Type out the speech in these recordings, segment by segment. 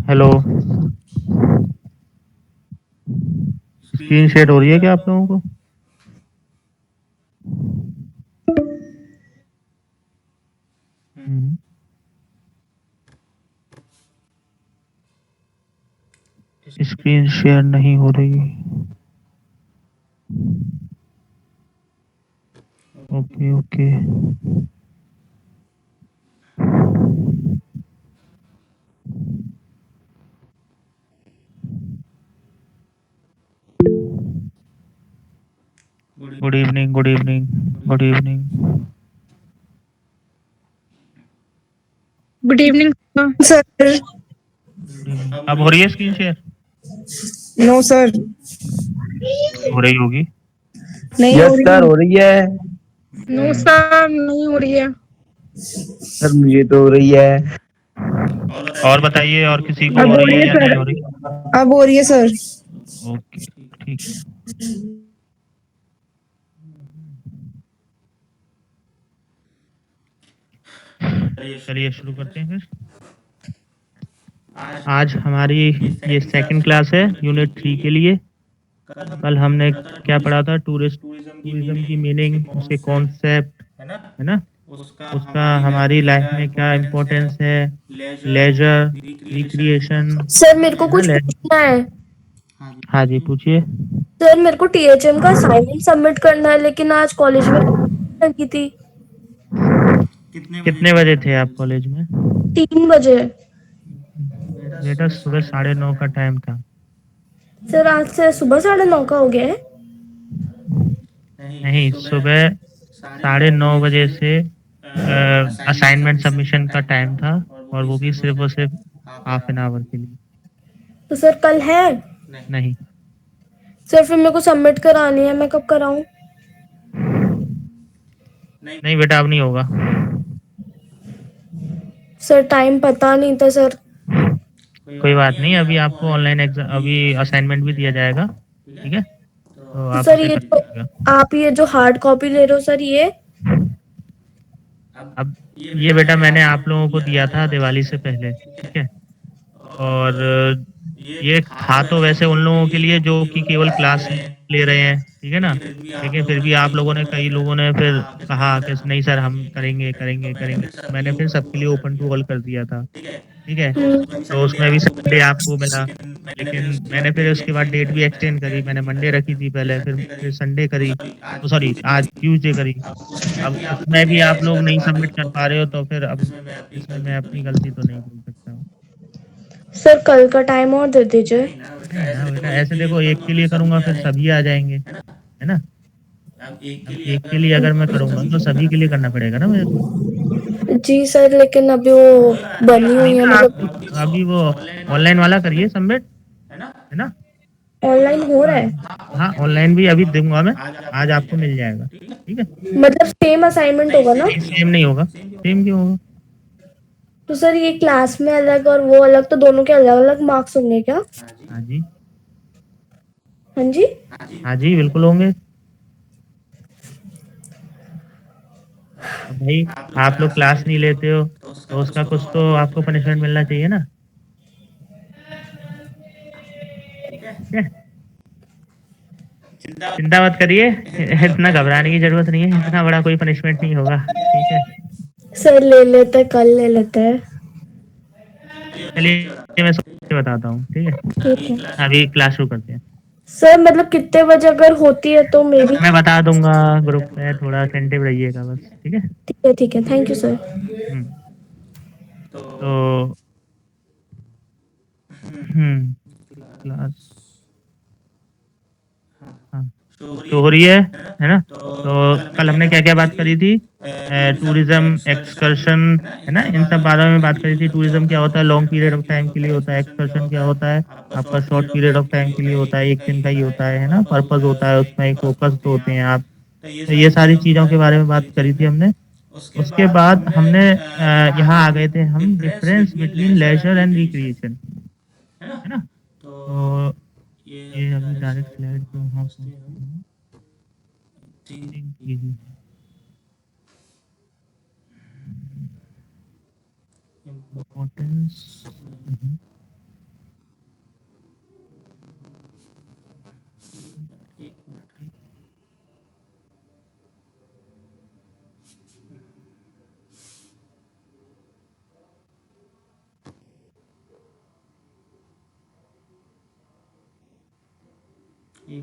Hello. Screen share हो रही है क्या आप लोगों को? हम्म। स्क्रीन शेयर नहीं हो रही। Okay okay. Good evening, good evening, good evening. Good evening sir. Good evening. अब हो रही है स्क्रीन शेयर? नो सर, हो रही होगी। नहीं हो यस रही सर, है। हो रही है। नो सर, नहीं हो रही है। सर मुझे तो हो रही है। और बताइए, और किसी को अब हो हो रही रही है है या नहीं सर, हो रही? अब हो रही है सर। ओके, ठीक है। चलिए शुरू करते हैं फिर। आज हमारी ये सेकंड क्लास है यूनिट 3 के लिए। कल हमने क्या पढ़ा था? टूरिज्म की मीनिंग, उसके कॉन्सेप्ट, है ना? उसका हमारी लाइफ में क्या इम्पोर्टेंस है, लेजर, रिक्रिएशन, सर मेरे को है ना? कुछ पूछना है। हाँ जी, पूछिए। सर मेरे को टीएचएम का असाइनमेंट सबमिट करना है, लेकिन आज कॉलेज में लगी थी। कितने बजे थे आप कॉलेज में? 3 बजे। बेटा, सुबह 9:30 का टाइम था। सर आज से सुबह 9:30 का हो गया है। नहीं, सुबह 9:30 बजे से असाइनमेंट सबमिशन का टाइम था, और वो भी सिर्फ और सिर्फ हाफ एन आवर के लिए। तो सर कल है? नहीं। सर फिर मेरे को सबमिट करानी है, मैं कब कराऊं? नहीं बेटा, अब नहीं होगा। सर टाइम पता नहीं था सर। कोई बात नहीं, अभी आपको ऑनलाइन एग्जाम, अभी असाइनमेंट भी दिया जाएगा, ठीक है? तो तो आप सर उसे ये कर जो लीजिएगा। आप ये जो हार्ड कॉपी ले रहे हो सर, ये अब ये बेटा मैंने आप लोगों को दिया था दिवाली से पहले, ठीक है? और ये था तो वैसे उन लोगों के लिए जो कि केवल क्लास ले रहे हैं, ठीक है ना? लेकिन फिर भी आप लोगों ने, कई लोगों ने फिर कहा कि नहीं सर, हम करेंगे करेंगे करेंगे, तो मैंने फिर सबके लिए ओपन टू ऑल कर दिया था, ठीक है? तो उसमें भी संडे आपको मिला, लेकिन मैंने फिर उसके बाद डेट भी एक्सटेंड करी। मैंने मंडे रखी थी पहले, फिर संडे करी, तो सॉरी आज ट्यूसडे करी। अब उसमें भी आप लोग नहीं सबमिट कर पा रहे हो, तो फिर अब इसमें मैं अपनी गलती तो नहीं बोल सकता। सर कल का टाइम और दे दीजिए। नहीं ना बेटा, ऐसे देखो, एक के लिए करूंगा फिर सभी आ जाएंगे, है ना? अब एक के लिए अगर मैं करूंगा तो सभी के लिए करना पड़ेगा ना मेरे को। जी सर, लेकिन अभी वो कोई बनी बात नहीं हुई है, ना, मतलब आप अभी वो ऑनलाइन वाला करिए सबमिट, है ना? ऑनलाइन हो रहा हाँ। है। हाँ, ऑनलाइन भी अभी दूंगा मैं। आज आपको मिल जाएगा, ठीक है? मतलब सेम असाइनमेंट होगा ना? नहीं, सेम नहीं होगा। सेम क्यों होगा? तो सर ये क्लास में अलग और वो अलग, तो दोनों के अलग अलग मार्क्स होंगे क्या? हाँ जी। हाँ जी। हाँ जी, बिल्कुल होंगे। अब भाई, आप लोग क्लास नहीं लेते हो तो उसका कुछ तो आपको पनिशमेंट मिलना चाहिए ना, ठीक है? चिंता मत करिए। इतना घबराने की जरूरत नहीं है, इतना बड़ा कोई पनिशमेंट नहीं होगा, ठीक है? सर ले लेते हैं, कल ले लेते हैं। चलिए मैं सोच के बताता हूँ, ठीक ठीक है। है? अभी क्लास शुरू करते हैं। सर मतलब कितने बजे अगर होती है तो मे बी। मैं बता दूंगा, ग्रुप में थोड़ा अटेंटिव रहिएगा बस, ठीक है? ठीक है, ठीक है, थैंक यू सर। हम्म। तो हम्म, क्लास, हाँ, शो हो रही है ना? तो कल हमने क्या क्या बात करी थी? टूरिज्म, एक्सकर्शन, है ना? इन सब बारे में बात करी थी। टूरिज्म क्या होता है? लॉन्ग पीरियड ऑफ टाइम के लिए होता है। एक्सकर्शन क्या होता है? आपका शॉर्ट पीरियड ऑफ टाइम के लिए होता है, एक दिन का ही होता है ना? पर्पस होता है उसमें, एक फोकस होते हैं आप। तो ये सारी चीज़ों के बारे में बात करी थी हमने। उसके बाद हमने यहाँ आ गए थे हम, difference between leisure and recreation, है ना? तो ये अभी डायरेक्ट स्लाइड पे वहाँ पहुँचते हैं। थिंक कीजिए। इम्पोर्टेंस। ये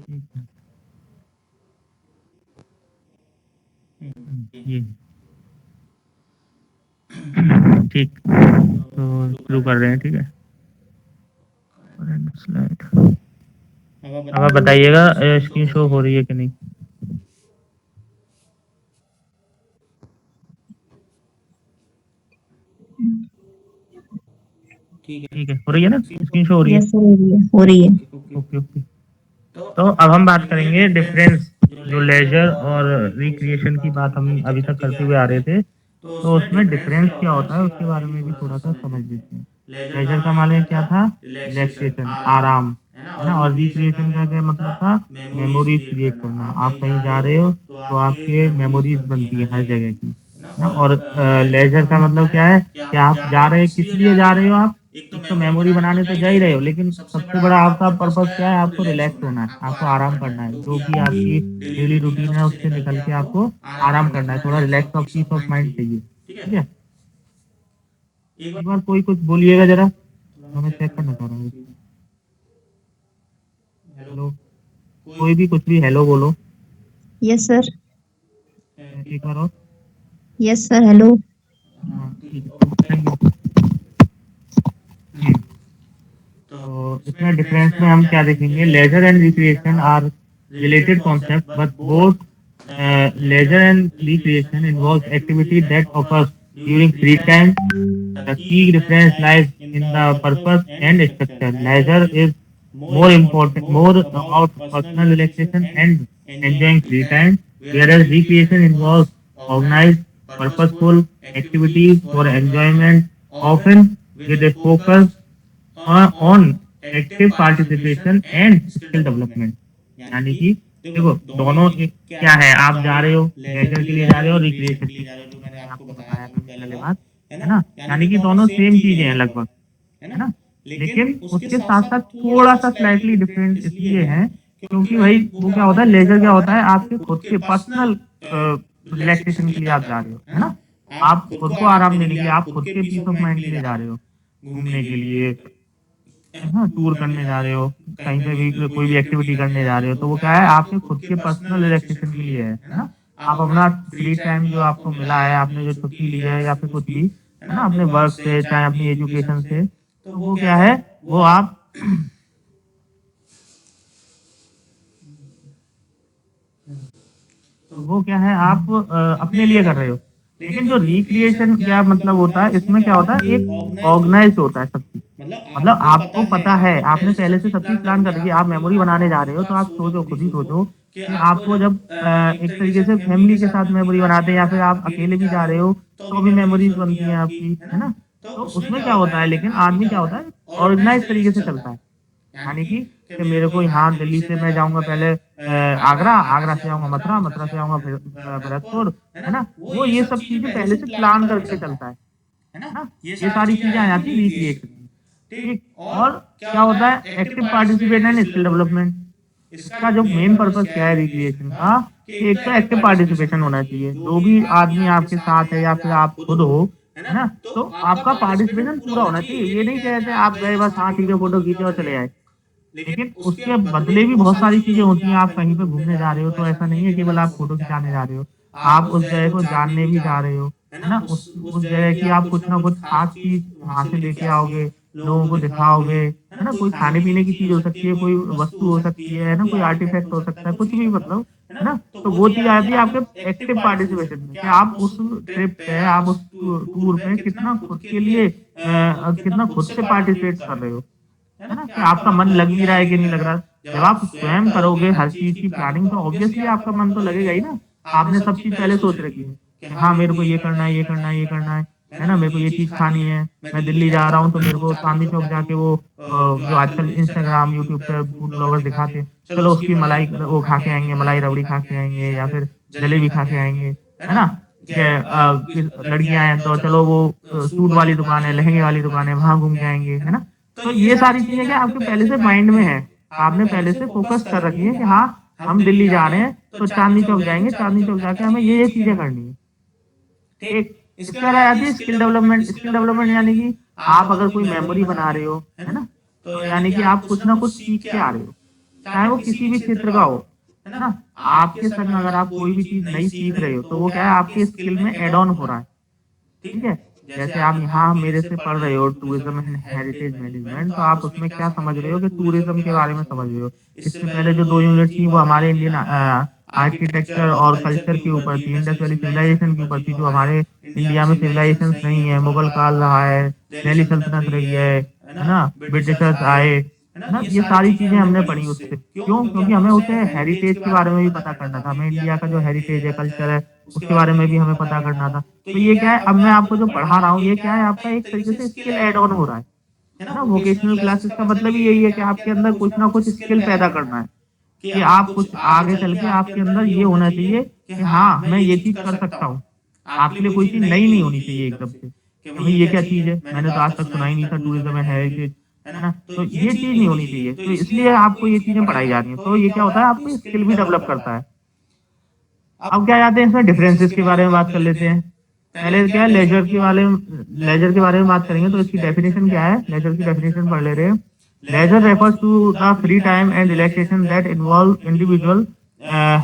ठीक, तो शुरू कर रहे हैं, ठीक है। स्लाइड अब आप बताइएगा स्क्रीन शो हो रही है कि नहीं। ठीक है, हो रही है ना, स्क्रीन शो हो रही है। यस, हो रही है। Okay okay. तो अब हम बात करेंगे डिफरेंस, जो लेजर और रिक्रिएशन की बात हम अभी तक करते हुए आ रहे थे, तो उसमें डिफरेंस क्या होता है उसके बारे में भी थोड़ा सा समझ लेते हैं। लेजर का माने क्या था, रिलैक्सेशन, आराम, है ना। और रिक्रिएशन का क्या मतलब था, मेमोरीज क्रिएट करना। आप कहीं जा रहे हो तो आपके मेमोरीज बनती है हर जगह की, है ना। और लेजर का मतलब क्या है कि आप जा रहे हैं, किस लिए जा रहे हो आप, एक तो मेमोरी बनाने तो जा ही रहे हो, लेकिन सबसे बड़ा आपका पर्पस क्या है, आपको रिलैक्स होना है, आपको आराम करना है। जो भी आपकी डेली रूटीन है उससे निकल के आपको आराम करना है, थोड़ा रिलैक्स और पीस ऑफ माइंड चाहिए, ठीक है। एक बार कोई कुछ बोलिएगा जरा, तो मैं चेक करना चाह रहा हूँ। हेलो, कोई भी कुछ भी हेलो बोलो। Yes sir. एक बार और। Yes sir, hello. हाँ ठीक है, थैंक यू। तो इसमें डिफरेंस में हम क्या देखेंगे, leisure and recreation are related concepts, but both leisure and recreation involves activity that occurs during free time. The key difference lies in the purpose and structure. Leisure is more about personal relaxation and enjoying free time, whereas recreation involves organized, purposeful activities for enjoyment, often with a focus on active participation and skill development. यानी कि देखो दोनों क्या है, आप जा रहे हो लेजर के लिए जा रहे हो, रिक्रिएशन के लिए जा रहे हो, जो मैंने आपको बताया था पहले बात, है ना। यानी कि दोनों सेम चीजें हैं लगभग, है ना। लेकिन उसके साथ साथ थोड़ा सा स्लाइटली डिफरेंट इसलिए है क्योंकि भाई वो क्या होता है, लेजर क्या होता है, आपके खुद के पर्सनल रिलैक्सेशन के लिए आप जा रहे हो, है ना। आप खुद को आराम देने के लिए, आप खुद के पीस ऑफ माइंड के लिए जा रहे हो, घूमने के लिए, हाँ टूर करने जा रहे हो, कहीं पे भी कोई भी एक्टिविटी करने जा रहे हो, तो वो क्या है, आपके खुद के पर्सनल रिलैक्सेशन के लिए है ना। आप अपना फ्री टाइम जो आपको मिला है, आपने जो छुट्टी ली है या फिर कुछ भी, है ना, अपने वर्क से चाहे अपनी एजुकेशन से, तो वो क्या है, वो आप वो क्या है, आप अपने लिए कर रहे हो। लेकिन जो रिक्रिएशन क्या मतलब होता है, इसमें क्या होता है, एक ऑर्गेनाइज होता है सब चीज। मतलब आपको पता है, आपने पहले से सब चीज प्लान कर रखी है, आप मेमोरी बनाने जा रहे हो, तो आप सोचो, खुद ही सोचो कि आपको जब एक तरीके से फैमिली के साथ मेमोरी बनाते हैं या फिर आप अकेले भी जा रहे हो तो भी मेमोरीज बनती है आपकी, है ना। तो उसमें क्या होता है, लेकिन आदमी क्या होता है, ऑर्गेनाइज तरीके से चलता है। यानी कि मेरे को यहाँ दिल्ली से मैं जाऊंगा पहले आगरा, आगरा से आऊंगा मथुरा, मथुरा से आऊंगा फिर भरतपुर, है ना। वो ये सब चीजें पहले से प्लान करके चलता है ना। ये सारी चीजें आ जाती है रिक्रिएशन में, ठीक। और क्या होता है, active participate and skill development. इसका जो मेन पर्पस क्या है रिक्रिएशन का, कि एक तो एक्टिव पार्टिसिपेशन होना चाहिए, जो भी आदमी आपके साथ है या फिर आप खुद हो, है ना, तो आपका पार्टिसिपेशन पूरा होना चाहिए। ये नहीं कहते आप गए बस हाँ ठीक है फोटो खींचे और चले आए, लेकिन उसके बदले भी बहुत सारी चीजें होती हैं। आप कहीं पे घूमने जा रहे हो तो ऐसा नहीं है केवल आप फोटो खिंचाने जा रहे हो, आप उस जगह को जानने भी जा रहे हो, है ना। उस जगह की आप कुछ ना कुछ खास चीज वहां से लेके आओगे, लोगों को दिखाओगे, है ना। कोई खाने पीने की चीज हो सकती है, कोई वस्तु हो सकती है ना, कोई आर्टिफैक्ट हो सकता है, कुछ भी मतलब, है ना। तो वो चीज आती है आपके एक्टिव पार्टिसिपेशन में, कि आप उस ट्रिप पे, आप उस टूर पे कितना खुद के लिए कितना खुद से पार्टिसिपेट कर रहे हो, है ना, कि आपका मन लग भी रहा है कि नहीं लग रहा। जब आप स्वयं करोगे हर चीज की प्लानिंग, तो ऑब्वियसली आपका मन तो लगेगा ही ना। आपने सब चीज पहले सोच रखी है कि हाँ मेरे को ये करना है, ये करना है, ये करना है ना, मेरे को ये चीज खानी है, मैं दिल्ली जा रहा हूँ तो मेरे को चांदनी चौक जाके वो जो आजकल इंस्टाग्राम यूट्यूब पे फूड ब्लॉगर्स दिखाते हैं, चलो उसकी मलाई वो खा के आएंगे, मलाई रबड़ी खा के आएंगे या फिर जलेबी खा के आएंगे, है ना। लड़कियां हैं तो चलो वो सूट वाली दुकान है, लहंगे वाली दुकान है, वहां घूम के आएंगे, है ना। तो ये सारी चीजें क्या आपके पहले से माइंड में है, आपने पहले से फोकस कर रखी है कि हाँ हम दिल्ली जा रहे हैं तो चांदनी चौक जाएंगे, चांदनी चौक जाके हमें ये चीजें करनी है, ठीक। इसके बाद आ जाती है स्किल डेवलपमेंट। स्किल डेवलपमेंट यानी कि आप अगर कोई मेमोरी बना रहे हो, है ना, तो यानी कि आप कुछ ना कुछ सीख के आ रहे हो, चाहे वो किसी भी क्षेत्र का हो, है ना। आपके सर में अगर आप कोई भी चीज नई सीख रहे हो तो वो क्या है, आपके स्किल में एड ऑन हो रहा है, ठीक है। जैसे आप यहाँ मेरे से पढ़ रहे हो टूरिज्म एंड हेरिटेज मैनेजमेंट, तो आप उसमें क्या समझ रहे हो कि टूरिज्म के बारे में समझ रहे हो। इससे पहले जो 2 यूनिट थी वो हमारे इंडियन आर्किटेक्चर और कल्चर के ऊपर थी, इंडस वैली सिविलाइजेशन के ऊपर थी, जो हमारे इंडिया में सिविलाइजेशन नहीं है, मुगल काल रहा है, दिल्ली सल्तनत रही है ना, ब्रिटिशर्स आए, है ना। ये सारी चीजें हमने पढ़ी उससे, क्यों? क्योंकि हमें उसे हेरिटेज के बारे में भी पता करना था, हमें इंडिया का जो हेरिटेज है, कल्चर है, उसके बारे में भी हमें पता करना था। तो ये क्या है, अब मैं आपको जो पढ़ा रहा हूँ ये क्या है, आपका एक तरीके से स्किल एड ऑन हो रहा है ना। वोकेशनल क्लासेस का मतलब ही यही है कि आपके अंदर कुछ ना कुछ स्किल पैदा करना है, कि आप कुछ आगे चल के आपके अंदर ये होना चाहिए कि हाँ मैं ये चीज कर सकता हूँ। आपके लिए कोई चीज नई नहीं होनी चाहिए एकदम से कि भाई ये क्या चीज है, मैंने तो आज तक सुना ही नहीं था टूरिज्म एंड हेरिटेज, है ना। तो ये चीज नहीं होनी चाहिए, तो इसलिए आपको ये चीजें पढ़ाई जा रही है। तो ये क्या होता है, आपको स्किल भी डेवलप करता है। अब क्या आते हैं इसमें, डिफरेंसेस के बारे में बात कर लेते हैं। पहले क्या है, लेजर के बारे में बात करेंगे। तो इसकी डेफिनेशन क्या है, लेजर की डेफिनेशन पढ़ ले रहे हैं। Leisure refers to the free time and relaxation that involve individual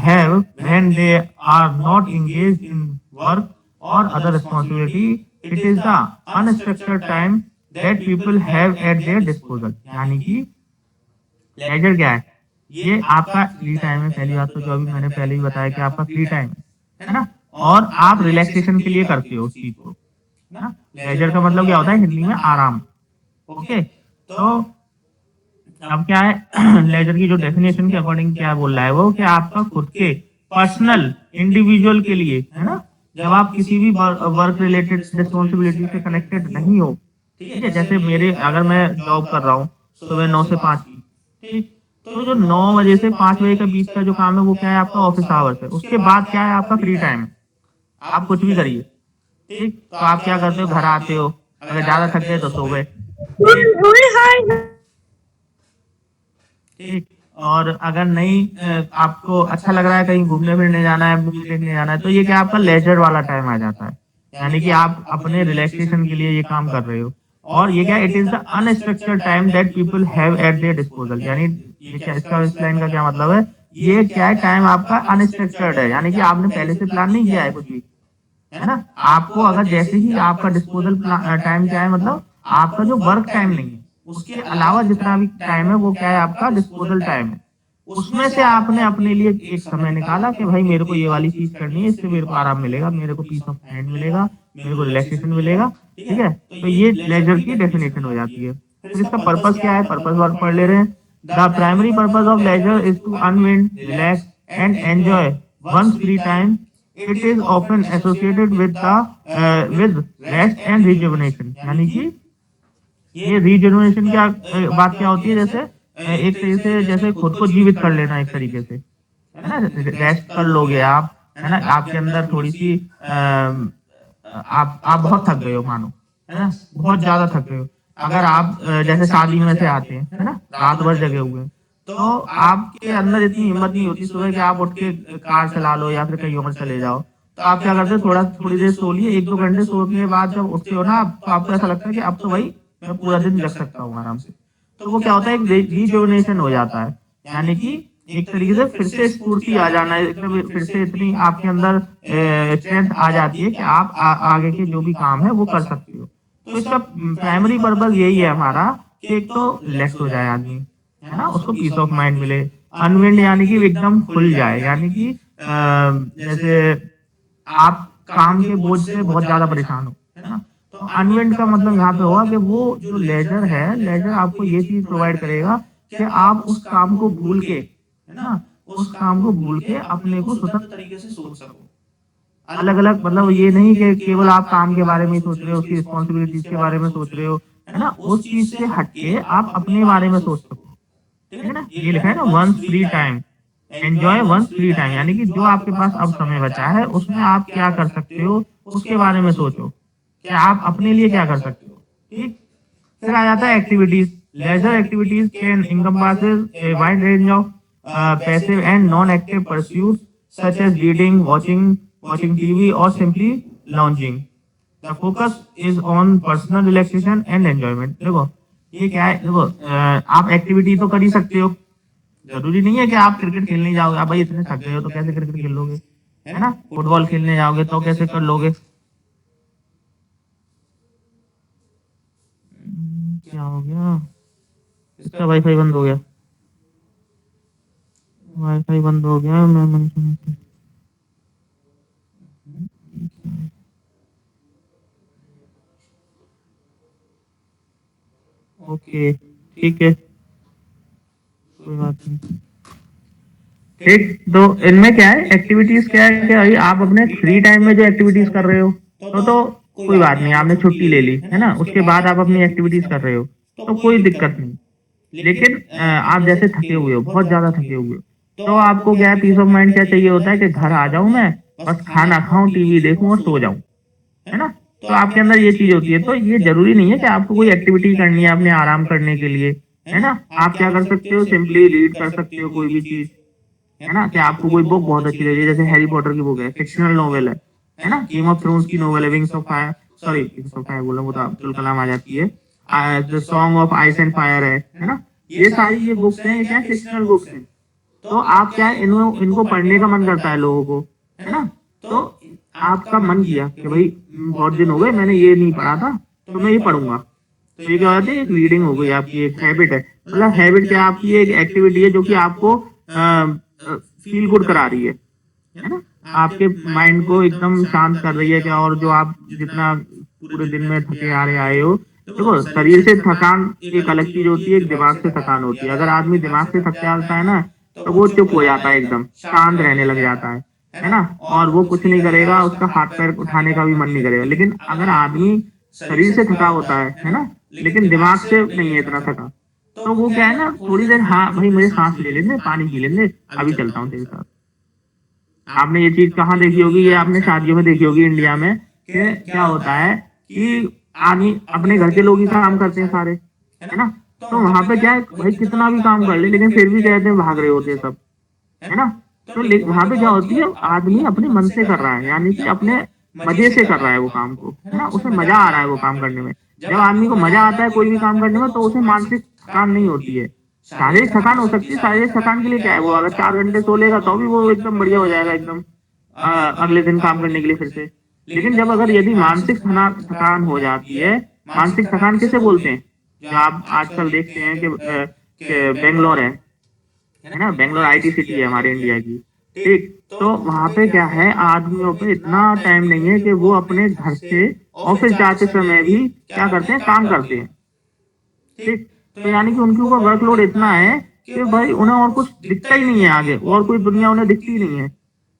have when they are not engaged in work or other responsibility. It is the unstructured time that people have at their disposal. यानी कि laser क्या है, ये आपका free time है। पहली बात तो जो अभी मैंने पहले ही बताया कि आपका फ्री टाइम है ना, और आप रिलैक्सेशन के लिए करते हो उस चीज को, है ना। लेजर का मतलब क्या होता है हिंदी में, आराम। ओके, तो अब क्या है लेजर की जो डेफिनेशन के अकॉर्डिंग क्या बोल रहा है वो, कि आपका खुद के पर्सनल इंडिविजुअल के लिए, है ना, जब आप किसी भी वर्क रिलेटेड रिस्पॉन्सिबिलिटी से कनेक्टेड नहीं हो, ठीक है। जैसे मेरे, अगर मैं जॉब कर रहा हूँ सुबह 9 से 5 की, ठीक, तो जो 9 बजे से 5 बजे के बीच का जो काम है वो क्या है, आपका ऑफिस आवर्स है। उसके बाद क्या है, आपका फ्री टाइम है, आप कुछ भी करिए, ठीक। तो आप क्या करते हो, घर आते हो, अगर ज्यादा थक गए तो सो गए, ठीक। और अगर नहीं आपको अच्छा लग रहा है कहीं घूमने फिरने जाना है, मूवी देखने जाना है, तो ये क्या आपका लेजर वाला टाइम आ जाता है, यानी कि आप अपने रिलैक्सेशन के लिए ये काम कर रहे हो। और ये क्या, it is the unstructured time that people have eight there disposal. यानी ये क्या, इसका इस लाइन का क्या मतलब है, ये क्या है, टाइम आपका अनस्ट्रक्चर्ड है, यानी कि आपने पहले से प्लान नहीं किया है कुछ भी, है ना। आपको अगर जैसे ही आपका डिस्पोजल टाइम क्या है, मतलब आपका जो वर्क टाइम नहीं है उसके अलावा जितना भी टाइम है वो क्या है, आपका डिस्पोजल टाइम है। उसमें से आपने अपने लिए एक समय निकाला कि भाई मेरे को ये वाली चीज करनी है, इससे मेरे को आराम मिलेगा, मेरे को पीस ऑफ माइंड मिलेगा, मेरे को रिलैक्सेशन मिलेगा, ठीक है। तो ये लेजर की डेफिनेशन हो जाती है। फिर इसका पर्पस क्या है, पर्पस वर्क पढ़ ले रहे हैं। The primary purpose of leisure is to unwind, relax and enjoy one's free time. It is often associated with rest and rejuvenation. यानी कि ये रिजुवनेशन क्या बात क्या होती है, जैसे एक तरीके से जैसे खुद को जीवित कर लेना एक तरीके से, है ना। रेस्ट कर लोगे आप, है ना, आपके अंदर थोड़ी सी आप बहुत थक गए हो मानो, है ना, बहुत ज्यादा थक गए हो। अगर आप जैसे शादी में से आते हैं, है ना, रात भर जगे हुए हैं, तो आपके अंदर इतनी हिम्मत नहीं होती सुबह कि आप उठ के कार चला लो या फिर कहीं और चले जाओ। तो आप क्या करते हो, थोड़ी देर सो लिए, 1-2 घंटे सोने के बाद जब उठते हो ना आप, तो आपको ऐसा लगता है कि अब तो भाई मैं पूरा दिन जग सकता हूँ आराम से। तो वो क्या होता है, एक रिजुवनेशन हो जाता है, यानी कि एक तरीके से फिर से स्फूर्ति आ जाना है, एकदम फिर से इतनी आपके अंदर स्ट्रेंथ आ जाती है कि आप आगे के जो भी काम है वो कर सकते हो। तो इसका प्राइमरी पर्पज यही है हमारा, कि एक तो रिलैक्स हो जाए आदमी, है ना, उसको पीस ऑफ माइंड मिले। अनविंड यानी कि एकदम खुल जाए, यानी कि जैसे आप काम के बोझ से बहुत ज्यादा परेशान हो, है ना। तो अनविंड का मतलब यहाँ पे हुआ कि वो जो लेजर है, लेजर आपको ये चीज प्रोवाइड करेगा कि आप उस काम को भूल के, है ना, उस काम को भूल के अपने को स्वतंत्र तरीके से सोच सको। अलग अलग, मतलब ये नहीं कि केवल आप काम के बारे में ही सोच रहे हो, उसकी रिस्पॉन्सिबिलिटीज के बारे में सोच रहे हो, है ना, उस चीज से हटके आप अपने बारे में सोच सको, ठीक है ना। ये लिखा है ना, one's free time, enjoy one's free time, यानी कि जो आपके पास अब समय बचा है उसमें आप क्या कर सकते हो उसके बारे में सोचो, कि आप अपने लिए क्या कर सकते हो, ठीक। फिर आ जाता है activities. Leisure activities can encompasses a wide range of passive and non-active pursuits such as reading, watching TV, or simply lounging. The focus is on personal relaxation and enjoyment. देखो ये क्या है, देखो आप एक्टिविटी तो कर ही सकते हो, जरूरी नहीं है कि आप क्रिकेट खेलने जाओगे। आप भाई इतने थक गए हो तो कैसे क्रिकेट खेल लोगे, है ना? फुटबॉल खेलने जाओगे तो कैसे कर लोगे? क्या हो गया? इसका वाईफाई बंद हो गया। वाईफाई बंद हो गया। ओके, ठीक है, कोई बात नहीं। ठीक, तो इनमें क्या है, एक्टिविटीज क्या है कि भाई आप अपने फ्री टाइम में जो एक्टिविटीज कर रहे हो तो कोई बात नहीं, आपने छुट्टी ले ली है ना, उसके बाद आप अपनी एक्टिविटीज कर रहे हो तो कोई दिक्कत नहीं। लेकिन आप जैसे थके हुए हो, बहुत ज्यादा थके हुए हो, तो आपको क्या है, पीस ऑफ माइंड क्या चाहिए होता है कि घर आ जाऊं मैं, बस खाना खाऊं, टीवी देखूं और सो जाऊं, है ना? तो आपके अंदर ये चीज होती है। तो ये जरूरी नहीं है कि आपको कोई एक्टिविटी करनी है अपने आराम करने के लिए, है ना? आप क्या कर सकते हो, सिंपली रीड कर सकते हो कोई भी चीज, है ना? कि आपको कोई बुक बहुत अच्छी लगी, जैसे हैरी पॉटर की बुक है, फिक्शनल नॉवेल है ना? गेम ऑफ थ्रोन्स की नॉवेल है, wings of fire, sorry wings of fire बोला, वो तो अब्दुल कलाम आ जाती है। The song of ice and fire है ना? ये सारी ये बुक्स हैं, ये क्या फिक्शनल बुक्स हैं। तो आप क्या है, इनको पढ़ने का मन करता है लोगों को, है ना? तो आपका मन किया कि भाई बहुत दिन हो गए मैंने ये नहीं पढ़ा था, तो मैं ये पढ़ूंगा। तो ये क्या होता है, एक रीडिंग हो गई, आपकी एक हैबिट है। मतलब हैबिट क्या, आपकी एक एक्टिविटी है जो कि आपको फील गुड करा रही है ना? आपके माइंड को एकदम शांत कर रही है क्या, और जो आप जितना पूरे दिन में थके आ रहे आए हो, देखो शरीर से थकान एक अलग चीज होती है, एक दिमाग से थकान होती है। अगर आदमी दिमाग से थक जाता है ना, तो वो चुप हो जाता है, एकदम शांत रहने लग जाता है ना? और वो कुछ नहीं करेगा, उसका हाथ पैर उठाने का भी मन नहीं करेगा। लेकिन अगर आदमी शरीर से थका होता है ना, लेकिन दिमाग से नहीं है इतना थका, तो वो क्या है ना, थोड़ी देर, हाँ भाई मुझे सांस ले लेने, पानी पी लेने, अभी चलता हूँ तेरे साथ। आपने ये चीज कहाँ देखी होगी, ये आपने शादियों में देखी होगी इंडिया में, कि क्या होता है कि आदमी, अपने घर के लोग ही काम करते हैं सारे, है ना? तो वहां पे क्या है, भाई कितना भी काम कर ले, लेकिन फिर भी कहते हैं भाग रहे होते हैं सब, है ना? तो वहां पे क्या होती है, आदमी अपने मन से कर रहा है, यानी कि अपने मजे से कर रहा है वो काम को, है ना? उसे मजा आ रहा है वो काम करने में। जब आदमी को मजा आता है कोई भी काम करने में, तो उसे मानसिक थकान नहीं होती है। शारीरिक थकान हो सकती है, शारीरिक थकान के लिए क्या है, वो अगर 4 घंटे सो लेगा तो भी वो एकदम बढ़िया हो जाएगा, एकदम अगले दिन काम करने के लिए फिर से। लेकिन जब अगर यदि मानसिक थकान हो जाती है, मानसिक थकान किसे बोलते हैं, जो आप आजकल देखते हैं कि बेंगलोर है ना, बेंगलोर आईटी सिटी है हमारे इंडिया की, ठीक? तो वहां पे क्या है, आदमियों पे इतना टाइम नहीं है कि वो अपने घर से ऑफिस जाते समय भी क्या करते हैं, काम करते हैं, ठीक? तो यानी कि उनके ऊपर वर्कलोड इतना है कि भाई उन्हें और कुछ दिखता ही नहीं है, आगे और कोई दुनिया उन्हें दिखती ही नहीं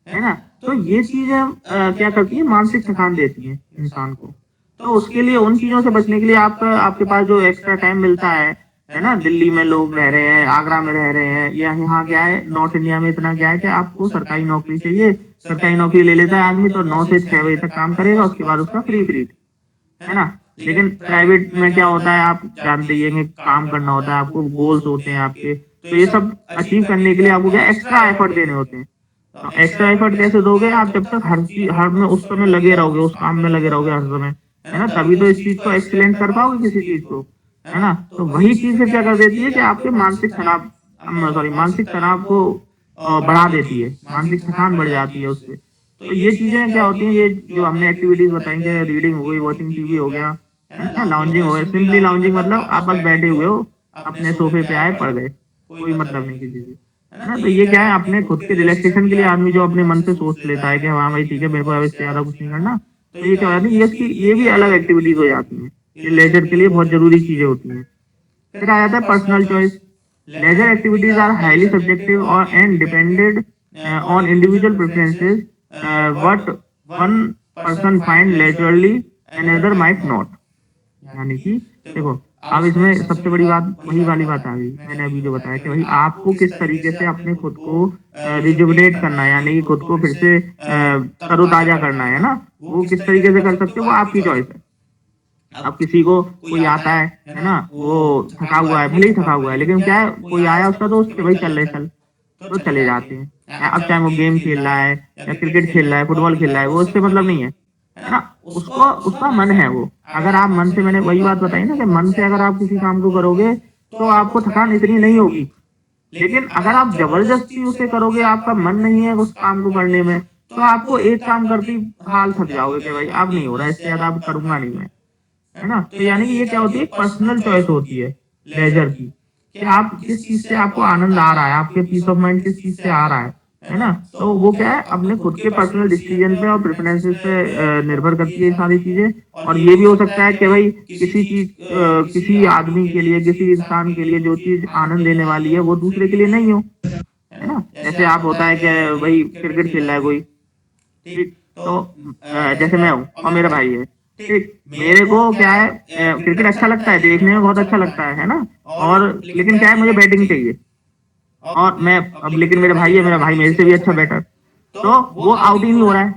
है ना? तो ये चीजें क्या करती है, मानसिक थकान देती है इंसान को। तो उसके लिए, उन चीजों से बचने के लिए आप, आपके पास जो एक्स्ट्रा टाइम मिलता है ना? दिल्ली में लोग रह रहे हैं, आगरा में रह रहे हैं, या यहाँ क्या है, नॉर्थ इंडिया में इतना क्या है कि आपको सरकारी नौकरी चाहिए, सरकारी नौकरी ले लेता है आदमी, तो 9 से 6 बजे तक काम करेगा, उसके बाद उसका फ्री फ्री, है ना? लेकिन प्राइवेट में क्या होता है, आप जानते ही हैं कि काम करना होता है, आपको गोल्स होते हैं आपके, तो ये सब अचीव करने के लिए आपको क्या एक्स्ट्रा एफर्ट देने होते हैं। तो एक्स्ट्रा एफर्ट कैसे दोगे आप, जब तक हर चीज, हर में उस समय लगे रहोगे, उस काम में लगे रहोगे हर समय, है ना? तभी तो इस चीज को एक्सीलेंट कर पाओगे किसी चीज को, है ना? तो वही चीज फिर क्या कर देती है कि आपके मानसिक तनाव, सॉरी मानसिक तनाव को बढ़ा देती है, मानसिक थकान बढ़ जाती है उससे। तो ये चीजें क्या होती हैं, ये जो हमने एक्टिविटीज बताएंगे, रीडिंग हो गई, वॉचिंग टीवी हो गया, है ना, लाउंजिंग हो गया। सिंपली लाउंजिंग मतलब आप बस बैठे हुए हो, अपने सोफे पे आए, पड़ गए, कोई मतलब नहीं किसी से, है ना? तो ये क्या है, अपने खुद के रिलैक्सेशन के लिए आदमी जो अपने मन से सोच लेता है कि हाँ भाई ठीक है, मेरे को अब इससे ज्यादा कुछ नहीं करना, तो ये क्या होता है, ये भी अलग एक्टिविटीज हो जाती हैं, ये लेजर के लिए बहुत जरूरी चीजें होती हैं। फिर आ जाता है personal choice. Leisure activities are highly subjective और and depended on individual preferences, what one person find leisurely another might not. यानी कि देखो, अब इसमें सबसे बड़ी बात वही वाली बात आ गई, मैंने अभी जो बताया कि भाई आपको किस तरीके से अपने खुद को रिजुविनेट करना है, यानी कि खुद को फिर से तरोताजा करना है ना, वो किस तरीके से कर सकते हो, वो आपकी चॉइस है। अब किसी को, कोई आता है ना, वो थका हुआ है, भले ही थका हुआ है, लेकिन क्या है, कोई आया उसका दोस्त कि भाई चल रहे चल, तो चले जाते हैं। अब चाहे वो गेम खेल रहा है या क्रिकेट खेल रहा है, फुटबॉल खेल रहा है, वो उससे मतलब नहीं है ना, उसको, उसका मन है वो। अगर आप मन से, मैंने वही बात बताई ना कि मन से अगर आप किसी काम को करोगे तो आपको थकान इतनी नहीं होगी, लेकिन अगर आप जबरदस्ती उसे करोगे, आपका मन नहीं है उस काम को करने में, तो आपको एक काम करते ही हाल थक जाओगे कि भाई अब नहीं हो रहा, इससे ज्यादा अब करूंगा नहीं मैं, है ना। तो यानी कि ये क्या होती है, पर्सनल चॉइस होती है लेजर की, कि आप किस चीज से आपको आनंद आ रहा है, आपके पीस ऑफ माइंड किस चीज से आ रहा है ना। तो वो क्या है, अपने खुद के पर्सनल डिसीजन पे और प्रेफरेंसेस पे निर्भर करती है ये सारी चीजें। और ये भी हो सकता है कि भाई किसी आदमी के लिए, किसी इंसान के लिए जो चीज आनंद देने वाली है वो दूसरे के लिए नहीं हो, है ना। जैसे आप होता है कि भाई क्रिकेट खेल रहा है कोई, ठीक, तो जैसे मैं हूँ और मेरा भाई है, ठीक, मेरे को क्या है, क्रिकेट अच्छा लगता है, देखने में बहुत अच्छा लगता है ना। और लेकिन क्या है, मुझे बैटिंग चाहिए, और मैं अब, लेकिन मेरा भाई है, मेरा भाई मेरे से भी अच्छा बैटर, तो वो आउट ही नहीं हो रहा है,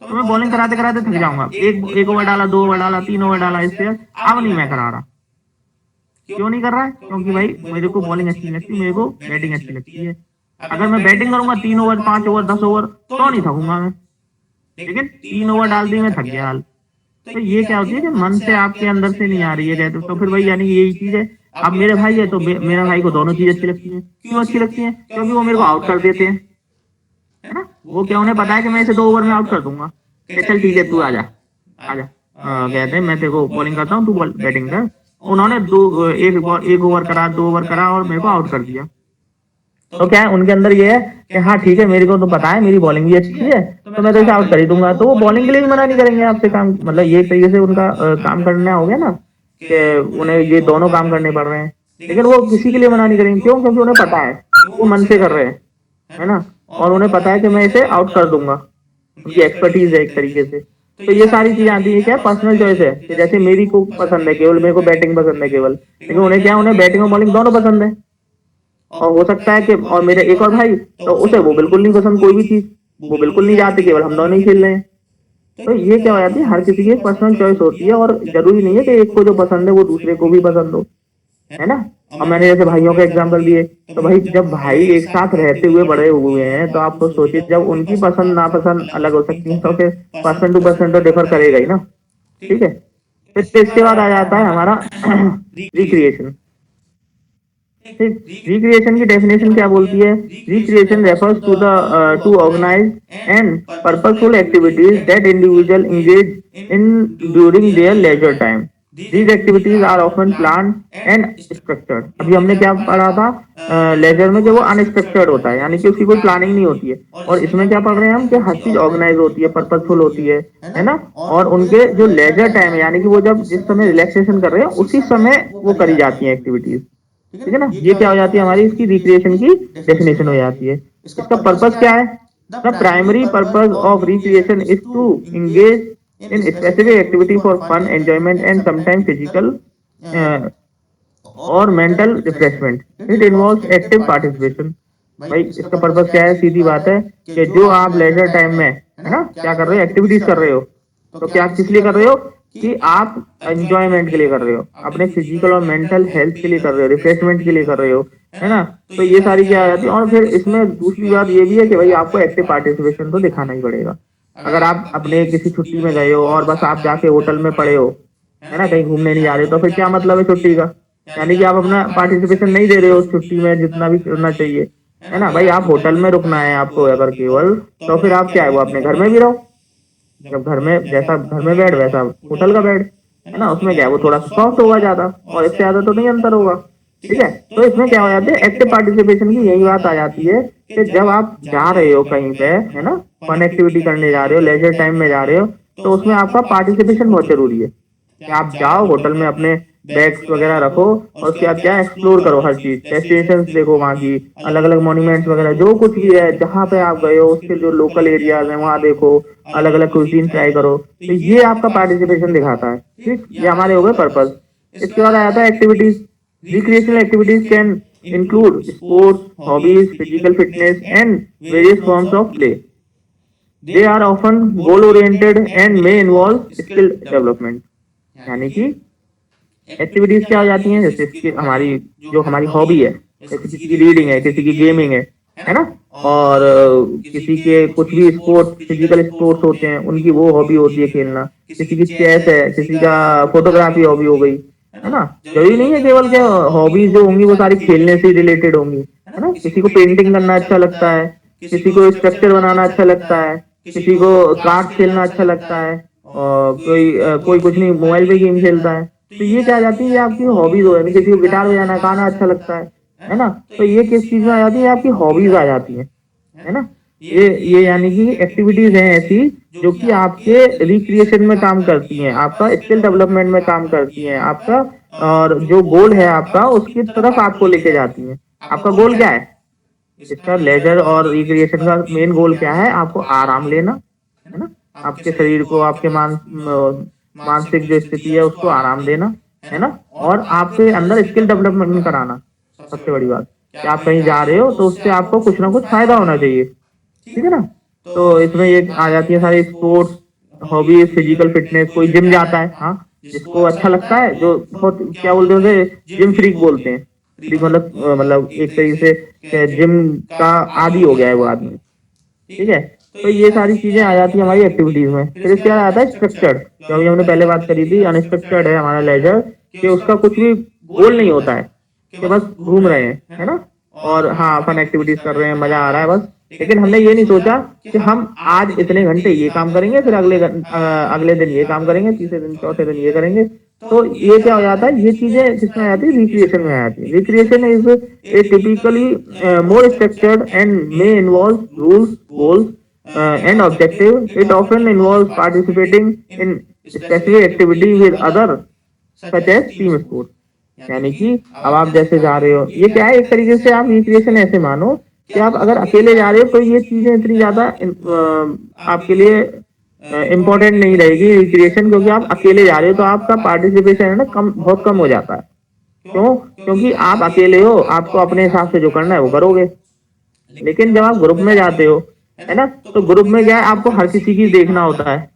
तो मैं बॉलिंग कराते कराते थक जाऊंगा। एक ओवर डाला, 2 ओवर डाला, 3 ओवर डाला, इससे अब नहीं मैं करा रहा। क्यों नहीं कर रहा है, क्योंकि भाई मेरे को बॉलिंग अच्छी नहीं लगती, मेरे को बैटिंग अच्छी लगती है। अगर मैं बैटिंग करूंगा 3 ओवर, 5 ओवर, 10 ओवर, तो नहीं थकूंगा मैं, लेकिन 3 ओवर डाल दी मैं थक गया हाल। तो ये क्या होती है कि मन से आपके अंदर से नहीं आ रही है, कहते तो फिर भाई यानी कि यही चीज है। अब मेरे भाई है तो मेरा भाई को दोनों चीज अच्छी लगती है। क्यों अच्छी लगती है, क्योंकि वो मेरे को आउट कर देते हैं, है ना। वो क्या, उन्हें पता है कि मैं इसे 2 ओवर में आउट कर दूंगा, कि चल ठीक है तू आजा आजा, कहते हैं मैं तेरे को बॉलिंग करता हूँ, तू बैटिंग कर। उन्होंने एक ओवर करा, 2 ओवर करा और मेरे को आउट कर दिया। तो क्या है, उनके अंदर ये है कि हाँ ठीक है, मेरे को तो पता है मेरी बॉलिंग भी अच्छी है, तो मैं तो इसे आउट कर ही दूंगा। तो वो बॉलिंग के लिए भी मना नहीं करेंगे आपसे काम, मतलब ये एक तरीके से उनका काम करना हो गया ना, कि उन्हें ये दोनों काम करने पड़ रहे हैं, लेकिन वो किसी के लिए मना नहीं करेंगे। क्यों, क्योंकि उन्हें पता है वो मन से कर रहे हैं, है ना, और उन्हें पता है कि मैं इसे आउट कर दूंगा, उनकी एक्सपर्टीज है एक तरीके से। तो ये सारी चीजें आती है, क्या पर्सनल चॉइस है, कि जैसे मेरी को पसंद है केवल, मेरे को बैटिंग पसंद है केवल, लेकिन उन्हें क्या, उन्हें बैटिंग और बॉलिंग दोनों पसंद है। और हो सकता है कि, और मेरे एक और भाई, तो उसे वो बिल्कुल नहीं पसंद कोई भी चीज, वो बिल्कुल नहीं चाहते, केवल हम दोनों ही खेल रहे हैं। तो ये क्या हो जाती है, हर किसी की पर्सनल चॉइस होती है, और जरूरी नहीं है कि एक को जो पसंद है वो दूसरे को भी पसंद हो, है ना। और मैंने जैसे भाइयों का एग्जाम्पल दिए, तो भाई जब भाई एक साथ रहते हुए बड़े हुए हैं, तो आप तो सोचिए जब उनकी पसंद नापसंद अलग हो सकती है, तो फिर पर्सन टू पर्सन तो डिफर करेगा ही ना, ठीक है। फिर इसके बाद आ जाता है हमारा रिक्रिएशन। रिक्रिएशन की डेफिनेशन क्या बोलती है, recreation refers to the to organise and purposeful activities that individual engage in during their leisure time. These activities are often planned and structured। अभी हमने क्या पढ़ा था लेजर में, जो वो अनस्ट्रक्चर्ड होता है, यानी कि उसकी कोई प्लानिंग नहीं होती है। और इसमें क्या पढ़ रहे हैं हम, कि हर चीज ऑर्गेनाइज होती है, पर्पसफुल होती है ना। और उनके जो लेजर टाइम है, यानी कि वो जब जिस समय रिलैक्सेशन कर रहे हैं उसी समय वो करी जाती है एक्टिविटीज, ठीक है ना। ये क्या हो जाती है हमारी, इसकी रिक्रिएशन की डेफिनेशन हो जाती है। इसका पर्पस क्या है, the primary purpose of recreation is to engage in specific activity for fun, enjoyment and sometimes physical or mental refreshment. It involves active participation। भाई इसका पर्पस क्या है, सीधी बात है कि जो आप लेजर टाइम में, है ना, क्या कर रहे हो, एक्टिविटीज कर रहे हो, तो क्या किस लिए कर रहे हो, कि आप एंजॉयमेंट के लिए कर रहे हो, अपने फिजिकल और मेंटल हेल्थ के लिए कर रहे हो, रिफ्रेशमेंट के लिए कर रहे हो, है ना। तो ये सारी क्या आ जाती है। और फिर इसमें दूसरी बात ये भी है कि भाई आपको एक्टिव पार्टिसिपेशन तो दिखाना ही पड़ेगा। अगर आप अपने किसी छुट्टी में गए हो और बस आप जाके होटल में पड़े हो, है ना, कहीं घूमने नहीं जा रहे, तो फिर क्या मतलब है छुट्टी का, यानी कि आप अपना पार्टिसिपेशन नहीं दे रहे हो उस छुट्टी में जितना भी करना चाहिए, है ना। भाई आप होटल में रुकना है आपको अगर केवल, तो फिर आप क्या है, वो अपने घर में भी रहो, जब घर में जैसा घर में बेड वैसा होटल का बेड, है ना। उसमें क्या है, वो थोड़ा सॉफ्ट होगा ज्यादा, और इससे ज्यादा तो नहीं अंतर होगा, ठीक है। तो इसमें क्या हो जाती है, एक्टिव पार्टिसिपेशन की यही बात आ जाती है कि जब आप जा रहे हो कहीं पे, है ना, फन एक्टिविटी करने जा रहे हो, लेजर टाइम में जा रहे हो, तो उसमें आपका पार्टिसिपेशन बहुत जरूरी है, कि आप जाओ होटल में, अपने बैग्स वगैरह रखो, और उसके बाद क्या एक्सप्लोर करो, हर चीज डेस्टिनेशन देखो, वहाँ की अलग अलग मॉन्यूमेंट्स वगैरह जो कुछ भी है, जहाँ पे आप गए हो उसके जो लोकल एरियाज है वहाँ देखो, अलग अलग क्यूजीन ट्राई करो। तो ये आपका पार्टिसिपेशन दिखाता है, ठीक। ये हमारे हो गए पर्पज। इसके बाद आया था activities. Recreational activities can include sports, hobbies, physical fitness, and various forms of play. They are often goal-oriented and may involve skill development। यानी कि एक्टिविटीज क्या हो जाती हैं, जैसे हमारी जो हमारी हॉबी है, जैसे किसी की रीडिंग है, किसी की गेमिंग है ना, और किसी के कुछ भी स्पोर्ट, फिजिकल स्पोर्ट्स होते हैं, उनकी वो हॉबी होती है खेलना। किसी की चेस है, किसी का फोटोग्राफी हॉबी हो गई, है ना। जरूरी नहीं है केवल क्या हॉबीज जो होंगी वो सारी खेलने से रिलेटेड होंगी, है ना। किसी को पेंटिंग करना अच्छा लगता है, किसी को स्ट्रक्चर बनाना अच्छा लगता है, किसी को कार्ड खेलना अच्छा लगता है, और कोई कुछ नहीं, मोबाइल पे गेम खेलता है। तो ये क्या आ जाती है, ये आपकी हॉबीज हो जाती है। किसी को गिटार बजाना, गाना अच्छा लगता है ना। तो ये किस चीज में आ जाती है, आपकी हॉबीज आ जाती है ना। ये यानी कि एक्टिविटीज हैं ऐसी जो कि आपके रिक्रिएशन में काम करती हैं, आपका स्किल डेवलपमेंट में काम करती हैं, आपका और जो गोल है आपका उसकी तरफ आपको लेके जाती हैं। आपका गोल क्या है, इसका लेजर और रिक्रिएशन का मेन गोल क्या है, आपको आराम लेना, है ना। आपके शरीर को, आपके मानसिक जो स्थिति है उसको आराम देना, है ना। और आपके अंदर स्किल डेवलपमेंट कराना। सबसे बड़ी बात कि आप कहीं जा रहे हो तो उससे आपको कुछ ना कुछ फायदा होना चाहिए, ठीक है ना। तो इसमें ये आ जाती है सारी स्पोर्ट्स, हॉबीज, फिजिकल फिटनेस। कोई जिम जाता है, हाँ, जिसको अच्छा लगता है, जो बहुत क्या बोलते हैं उसे, जिम फ्रीक बोलते हैं। फ्रीक मतलब एक तरीके से जिम का आदी हो गया है वो आदमी, ठीक है। तो ये सारी चीजें आ जाती है हमारी एक्टिविटीज में। फिर इसके बाद आता है स्ट्रक्चर्ड, जो अभी हमने पहले बात करी थी। अनस्ट्रक्चर्ड है हमारा लेजर, कि उसका कुछ भी गोल नहीं होता है, कि बस घूम रहे हैं, है ना। और हाँ, फन एक्टिविटीज कर रहे हैं, मजा आ रहा है बस। लेकिन हमने ये नहीं सोचा कि हम आज इतने घंटे ये काम करेंगे, फिर अगले दिन ये काम करेंगे, तीसरे दिन चौथे दिन ये करेंगे। तो ये क्या हो जाता है, ये चीजें किसमें आ जाती है, रिक्रिएशन में आ जाती है। Recreation is a typically more structured and may involve rules, goals and objective. It often involves participating in specific activity with other such as team sport. यानी कि अब आप जैसे जा रहे हो, ये क्या है, एक तरीके से आप रिक्रिएशन ऐसे मानो कि आप अगर अकेले जा रहे हो तो ये चीजें इतनी ज्यादा आपके लिए इम्पोर्टेंट नहीं रहेगी रिक्रिएशन, क्योंकि आप अकेले जा रहे हो तो आपका पार्टिसिपेशन है ना बहुत कम हो जाता है। क्यों? क्योंकि आप अकेले हो, आपको अपने हिसाब से जो करना है वो करोगे। लेकिन जब आप ग्रुप में जाते हो, है ना, तो ग्रुप में क्या है, आपको हर किसी की देखना होता है,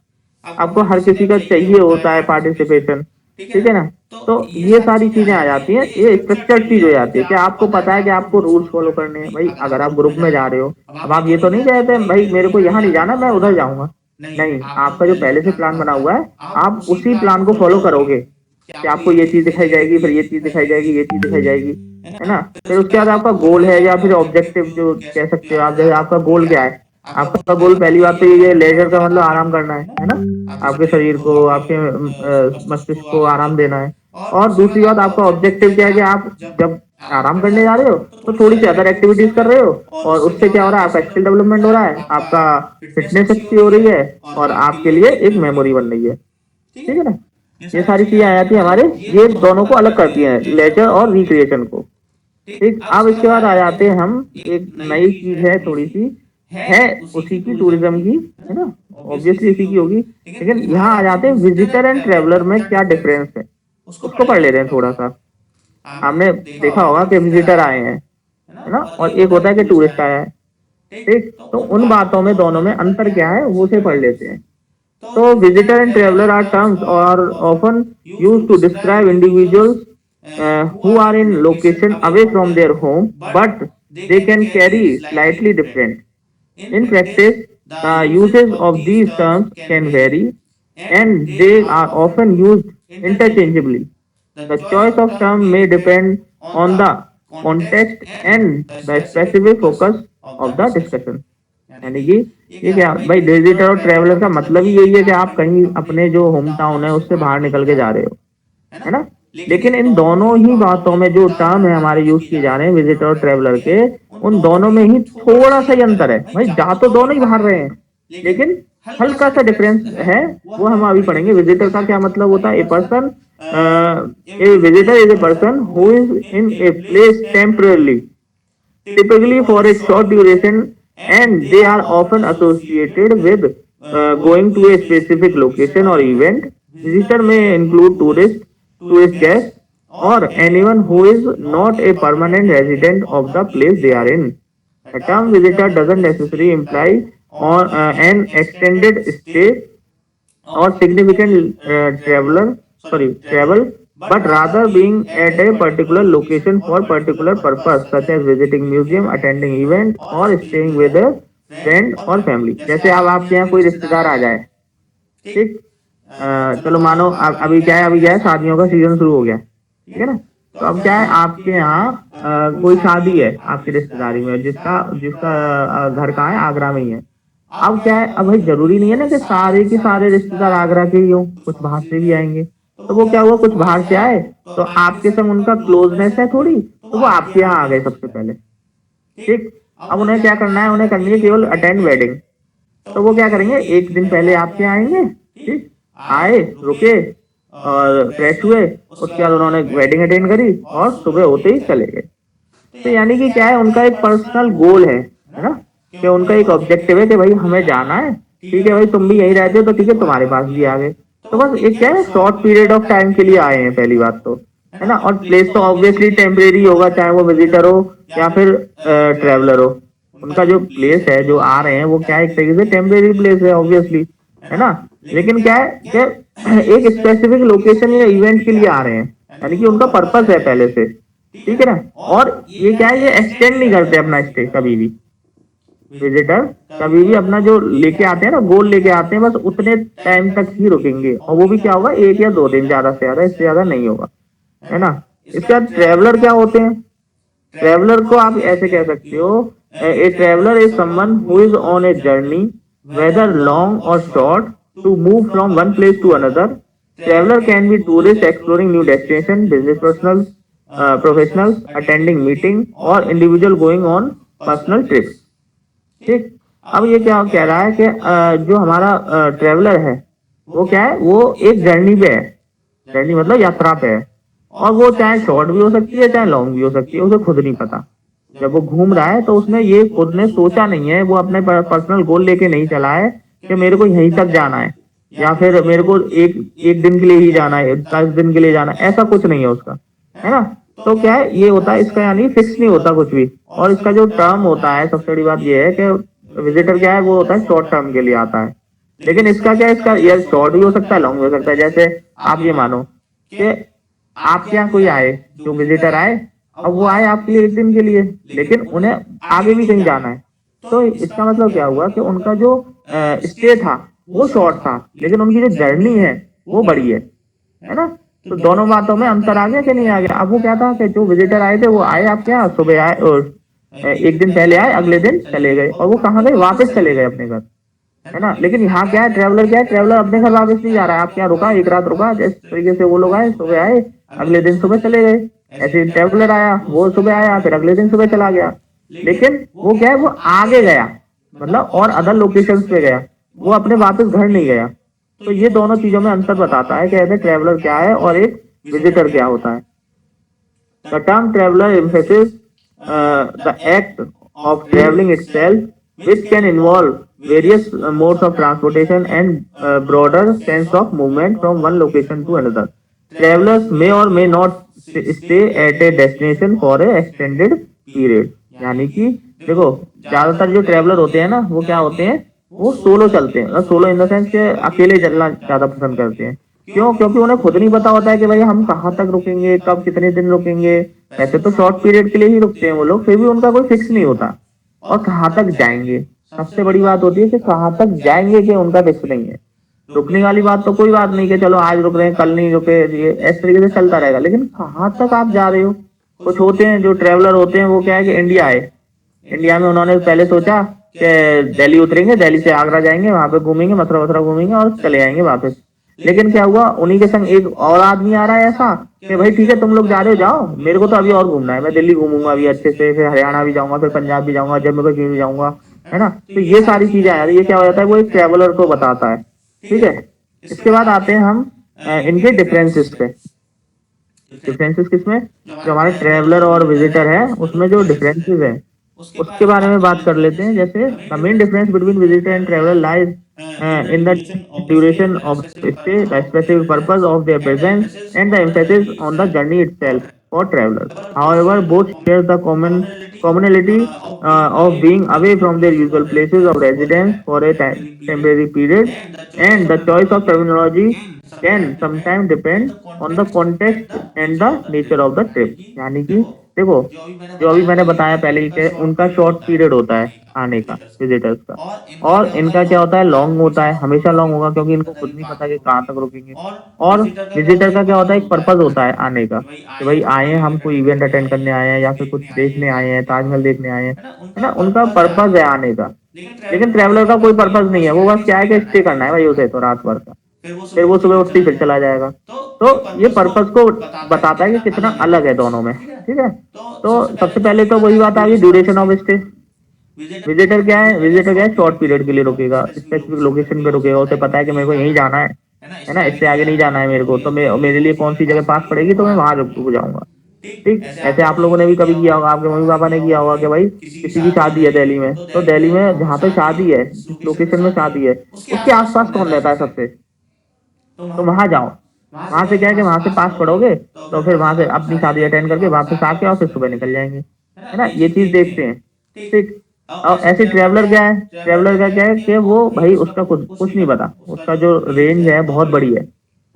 आपको हर किसी का चाहिए होता है पार्टिसिपेशन, ठीक है ना। तो ये सारी चीजें आ जाती हैं, ये स्ट्रक्चर्ड चीज हो जाती है कि आपको पता है कि आपको रूल्स फॉलो करने हैं। भाई अगर आप ग्रुप में जा रहे हो, अब आप ये तो नहीं कहते भाई मेरे को यहाँ नहीं जाना, मैं उधर जाऊंगा। नहीं, आपका जो पहले से प्लान बना हुआ है, आप उसी प्लान को फॉलो करोगे कि आपको ये चीज दिखाई जाएगी, फिर ये चीज दिखाई जाएगी, ये चीज दिखाई जाएगी, है ना। फिर उसके बाद आपका गोल है, या फिर ऑब्जेक्टिव जो कह सकते हो आप, जैसे आपका गोल क्या है। आपका गोल पहली बात तो ये लेजर का मतलब आराम करना है ना। आपके शरीर को, आपके मस्तिष्क को आराम देना है। और दूसरी बात, आपका ऑब्जेक्टिव क्या है कि आप जब आराम करने जा रहे हो तो थोड़ी सी अदर एक्टिविटीज कर रहे हो, और उससे क्या हो रहा है, आपका स्किल डेवलपमेंट हो रहा है, आपका फिटनेस अच्छी हो रही है, और आपके लिए एक मेमोरी बन रही है, ठीक है ना। ये सारी चीजें आ जाती है हमारे, ये दोनों को अलग करती हैं, लेजर और रिक्रिएशन को। ठीक, अब इसके बाद आ जाते हैं हम, एक नई चीज है थोड़ी सी, है उसी की, टूरिज्म की, है ना, ऑब्वियसली इसी की होगी। लेकिन यहाँ आ जाते हैं विजिटर एंड ट्रेवलर में क्या डिफरेंस है, उसको पढ़ ले रहे हैं थोड़ा सा। हमने देखा होगा कि विजिटर आए हैं, है ना, और एक होता है कि टूरिस्ट आया है। ठीक, तो उन बातों में, दोनों में अंतर क्या है वो से पढ़ लेते हैं। So visitor and traveler are terms are often used to describe individuals who are in location away from their home, but they can carry slightly different. In practice, the usage of these terms can vary, and they are often used interchangeably. The choice of term may depend on the context and the specific focus of the discussion. यानी कि ये क्या भाई, visitor और traveller का मतलब ही यही है कि आप कहीं अपने जो होम टाउन है उससे बाहर निकल के जा रहे हो, है ना। लेकिन इन दोनों ही बातों में जो टर्म है हमारे यूज किए जा रहे हैं विजिटर और ट्रैवलर के, उन दोनों में ही थोड़ा सा ही अंतर है। भाई जा तो दोनों ही बाहर रहे हैं, लेकिन हल्का सा डिफरेंस है, वो हम अभी पढ़ेंगे। विजिटर का क्या मतलब होता है, a person, A visitor is a person who is in a place temporarily, typically for a short duration, and they are often associated with going to a specific location or event. Visitor may include tourist guests, or anyone who is not a permanent resident of the place they are in. The term visitor doesn't necessarily imply an extended stay or significant travel, but rather being at a particular location for particular purpose, such as visiting museum, attending event, or staying with a friend or family. जैसे अब आपके यहाँ कोई रिश्तेदार आ जाए, ठीक, चलो मानो अभी क्या है, शादियों का सीजन शुरू हो गया, ठीक है ना। तो अब क्या है, आपके यहाँ कोई शादी है आपकी रिश्तेदारी में, जिसका जिसका घर कहाँ है, आगरा में ही है। अब क्या है, अब भाई जरूरी नहीं है ना कि सारे के सारे रिश्तेदार आगरा के ही हों, कुछ बाहर से भी आएंगे। तो वो क्या हुआ, कुछ बाहर से आए, तो आपके संग उनका क्लोजनेस है थोड़ी, तो वो आपके यहाँ आ गए सबसे पहले। ठीक, अब उन्हें क्या करना है, उन्हें करनी है केवल अटेंड वेडिंग। तो वो क्या करेंगे, एक दिन पहले आपके यहाँ आएंगे, ठीक, आए, रुके और फ्रेश हुए, उसके बाद उन्होंने वेडिंग अटेंड करी और सुबह होते ही चले गए। तो यानी कि क्या है, उनका एक पर्सनल गोल है ना, कि उनका एक ऑब्जेक्टिव है कि भाई हमें जाना है, ठीक है भाई तुम भी यहीं रहते हो तो ठीक है, तुम्हारे पास भी आ गए। तो बस एक क्या है, शॉर्ट पीरियड ऑफ टाइम के लिए आए हैं, पहली बात तो, है ना। और प्लेस तो ऑब्वियसली टेम्परेरी होगा, चाहे वो विजिटर हो या फिर ट्रेवलर हो। उनका जो प्लेस है, जो आ रहे हैं, वो क्या है, एक तरीके से टेम्परेरी प्लेस है ऑब्वियसली, है ना। लेकिन क्या है कि एक स्पेसिफिक लोकेशन या इवेंट के लिए आ रहे हैं, यानी कि उनका पर्पस है पहले से, ठीक है ना। और ये क्या है, ये एक्सटेंड नहीं करते अपना स्टे कभी भी। विजिटर कभी भी अपना जो लेके आते हैं ना, गोल लेके आते हैं, बस उतने टाइम तक ही रुकेंगे, और वो भी क्या होगा, 1 या 2 दिन, ज्यादा से ज्यादा, इससे ज्यादा नहीं होगा, है ना। इसके बाद ट्रेवलर क्या होते हैं, ट्रेवलर को आप ऐसे कह सकते हो, a traveller is someone who is on a journey whether long और short to move from one place to another. Traveller can be tourist exploring new destination, business personal professionals attending meeting और individual going on personal trips. ठीक, अब ये क्या कह रहा है कि जो हमारा ट्रेवलर है, वो क्या है, वो एक जर्नी पे है, जर्नी मतलब यात्रा पे है, और वो चाहे शॉर्ट भी हो सकती है, चाहे लॉन्ग भी हो सकती है, उसे खुद नहीं पता। जब वो घूम रहा है तो उसने ये खुद ने सोचा नहीं है, वो अपने पर्सनल गोल लेके नहीं चला है कि मेरे को यहीं तक जाना है, या फिर मेरे को एक एक दिन के लिए ही जाना है, 10 दिन के लिए जाना है, ऐसा कुछ नहीं है उसका, है ना। तो क्या है, ये होता है इसका, यानी फिक्स नहीं होता कुछ भी। और इसका जो टर्म होता है, सबसे बड़ी बात ये है कि विजिटर क्या है, वो होता है शॉर्ट टर्म के लिए आता है। लेकिन इसका क्या है, इसका यार शॉर्ट भी हो सकता है, लॉन्ग भी हो सकता है। जैसे आप ये मानो कि आपके यहाँ कोई आए, जो विजिटर आए, अब वो आए आपके लिए 1 दिन के लिए, लेकिन उन्हें आगे भी कहीं जाना है। तो इसका मतलब क्या हुआ कि उनका जो स्टे था वो शॉर्ट था, लेकिन उनकी जो जर्नी है वो बड़ी है ना। तो दोनों बातों में अंतर आ गया कि नहीं आ गया। अब वो क्या था कि जो विजिटर आए थे, वो आए आपके यहाँ, सुबह आए और 1 दिन पहले आए, अगले दिन चले गए, और वो कहाँ गए, वापस चले गए अपने घर, है ना। लेकिन यहाँ क्या है, ट्रेवलर क्या है, ट्रेवलर अपने घर वापस नहीं जा रहा है, आपके यहाँ रुका, एक रात रुका, जिस तरीके से वो लोग आए, सुबह आए, अगले दिन सुबह चले गए। ऐसे ट्रेवलर आया, वो सुबह आया, फिर अगले दिन सुबह चला गया। लेकिन वो क्या है, वो आगे गया, मतलब और अदर लोकेशंस पे गया, वो अपने वापस घर नहीं गया। तो ये दोनों चीजों में अंतर बताता है कि ऐसे ट्रेवलर क्या है और एक विजिटर क्या होता है। The term traveller emphasizes the act of traveling itself, which can involve various modes of transportation and broader sense of movement from one location to another. Travelers may or may not stay at a destination for a extended period. यानी कि देखो, ज्यादातर जो traveller होते हैं ना, वो क्या होते हैं, वो सोलो चलते हैं। सोलो इन द सेंस के अकेले चलना ज्यादा पसंद करते हैं। क्यों? क्योंकि उन्हें खुद नहीं पता होता है कि भाई हम कहाँ तक रुकेंगे, कब, कितने दिन रुकेंगे। वैसे तो शॉर्ट पीरियड के लिए ही रुकते हैं वो लोग, फिर भी उनका कोई फिक्स नहीं होता, और कहाँ तक जाएंगे। सबसे बड़ी बात होती है कि कहाँ तक जाएंगे, कि उनका फिक्स नहीं है। रुकने वाली बात तो कोई बात नहीं कि चलो आज रुक रहे हैं, कल नहीं रुके, ये इस तरीके से चलता रहेगा। लेकिन कहाँ तक आप जा रहे हो। कुछ होते हैं जो ट्रेवलर होते हैं, वो क्या है कि इंडिया आए, इंडिया में उन्होंने पहले सोचा कि दिल्ली उतरेंगे, दिल्ली से आगरा जाएंगे, वहां पे घूमेंगे, मथुरा वथुरा घूमेंगे और चले आएंगे वापस। लेकिन क्या हुआ, उन्हीं के संग एक और आदमी आ रहा है ऐसा कि भाई ठीक है, तुम लोग जा रहे हो जाओ, मेरे को तो अभी और घूमना है, मैं दिल्ली घूमूंगा अभी अच्छे से, फिर हरियाणा भी जाऊंगा, फिर पंजाब भी जाऊंगा, जम्मू कश्मीर भी जाऊंगा, है ना। तो ये सारी चीजें आ रही है, क्या हो जाता है, वो एक ट्रेवलर को बताता है। ठीक है, इसके बाद आते हैं हम इनके डिफरेंसेस पे। डिफरेंसेस किसमें, जो हमारे ट्रेवलर और विजिटर है उसमें जो डिफरेंसेस है उसके बारे में बात कर लेते हैं। जैसे the main difference between visitor and traveller lies in the duration of stay, the specific purpose of their presence and the emphasis on the journey itself for travellers. However both share the commonality of being away from their usual places of residence for a temporary period, and the choice of terminology can sometimes depend on the context and the nature of the trip। यानी कि देखो जो अभी मैंने बताया पहले ही कि उनका शॉर्ट पीरियड होता है आने का, विजिटर्स का, और इनका क्या होता है, लॉन्ग होता है, हमेशा लॉन्ग होगा क्योंकि इनको खुद नहीं पता कि कहाँ तक रुकेंगे। और विजिटर का क्या होता है, एक पर्पज होता है आने का, कि भाई आए हैं, हम कोई इवेंट अटेंड करने आए हैं या फिर कुछ देखने आए हैं, ताजमहल देखने आए हैं, है ना, उनका पर्पज है आने का। लेकिन ट्रैवलर का कोई पर्पज नहीं है, वो बस क्या है कि स्टे करना है भाई उसे तो रात भर का, फिर वो सुबह उठते ही फिर चला जाएगा। तो ये पर्पस को बताता है कि कितना अलग है दोनों में, ठीक है। तो सबसे पहले तो वही बात आ गई, ड्यूरेशन ऑफ स्टे। विजिटर क्या है, विजिटर क्या है, शॉर्ट पीरियड के लिए रुकेगा, स्पेसिफिक लोकेशन पे रुकेगा, उसे पता है कि मेरे को यहीं जाना है ना, इससे आगे नहीं जाना है मेरे को, तो मेरे लिए कौन सी जगह पास पड़ेगी तो मैं वहां रुक जाऊंगा। ठीक, ऐसे आप लोगों ने भी कभी किया होगा, आपके मम्मी पापा ने किया होगा कि भाई किसी की शादी है दिल्ली में, तो दिल्ली में जहाँ पे शादी है, जिस लोकेशन में शादी है, उसके आसपास कौन रहता है सबसे, तो वहां जाओ। वहां से क्या है कि वहां से पास पढ़ोगे तो फिर वहां से अपनी शादी अटेंड करके वापस आके और फिर सुबह निकल जाएंगे, है ना, ये चीज देखते हैं। ठीक, और ऐसे ट्रेवलर क्या है, ट्रेवलर का क्या है कि वो भाई उसका कुछ नहीं पता, उसका जो रेंज है बहुत बड़ी है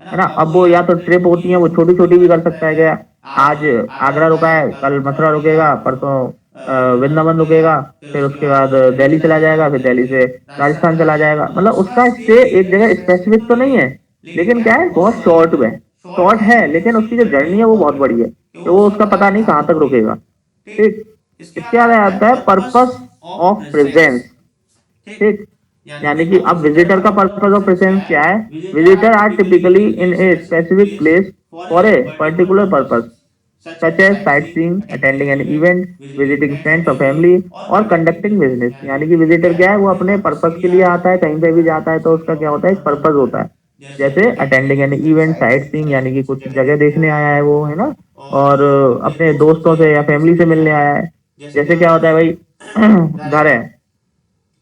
ना। अब वो या तो ट्रिप होती है, वो छोटी छोटी भी कर सकता है, क्या आज आगरा रुका है, कल मथुरा रुकेगा, परसों वृंदावन रुकेगा, फिर उसके बाद दिल्ली चला जाएगा, फिर दिल्ली से राजस्थान चला जाएगा, मतलब उसका स्टे एक जगह स्पेसिफिक तो नहीं है, लेकिन क्या है बहुत शॉर्ट है, लेकिन उसकी जो जर्नी है वो बहुत बड़ी है, तो वो उसका पता नहीं कहाँ तक रुकेगा। ठीक, इसके आगे आता है पर्पस ऑफ प्रेजेंस। ठीक, यानी कि अब विजिटर का पर्पस ऑफ प्रेजेंस क्या है, visitor are typically in a specific place for a particular purpose such as sightseeing, attending an event, visiting friends or family और conducting business। यानी कि विजिटर क्या है, वो अपने पर्पस के लिए आता है, कहीं पे भी जाता है तो उसका क्या होता है, एक पर्पस होता है। जैसे attending an event, sight seeing यानी कि कुछ जगह देखने आया है वो, है ना, और अपने दोस्तों से या फैमिली से मिलने आया है। जैसे क्या होता है भाई, घर है,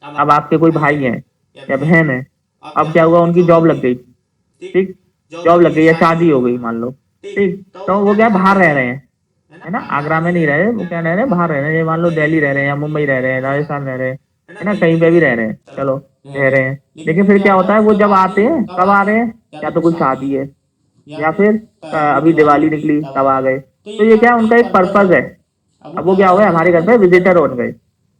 अब आपके कोई भाई हैं या बहन है, अब क्या हुआ, उनकी जॉब लग गई, ठीक, जॉब लग गई या शादी हो गई मान लो, ठीक, तो वो क्या बाहर रह रहे हैं, है ना, आगरा में नहीं रह रहे, वो क्या रह रहे हैं, बाहर रह रहे हैं, ये मान लो दिल्ली रह रहे हैं या मुंबई रह रहे हैं, राजस्थान रह रहे हैं, है ना, कहीं पे भी रह रहे हैं, चलो रह रहे हैं। लेकिन फिर क्या होता है, वो जब आते हैं कब आ रहे हैं, या तो कोई शादी है या फिर अभी दिवाली निकली तब आ गए, तो ये क्या उनका एक पर्पज है। अब वो क्या हो गए, हमारे घर पे विजिटर हो गए,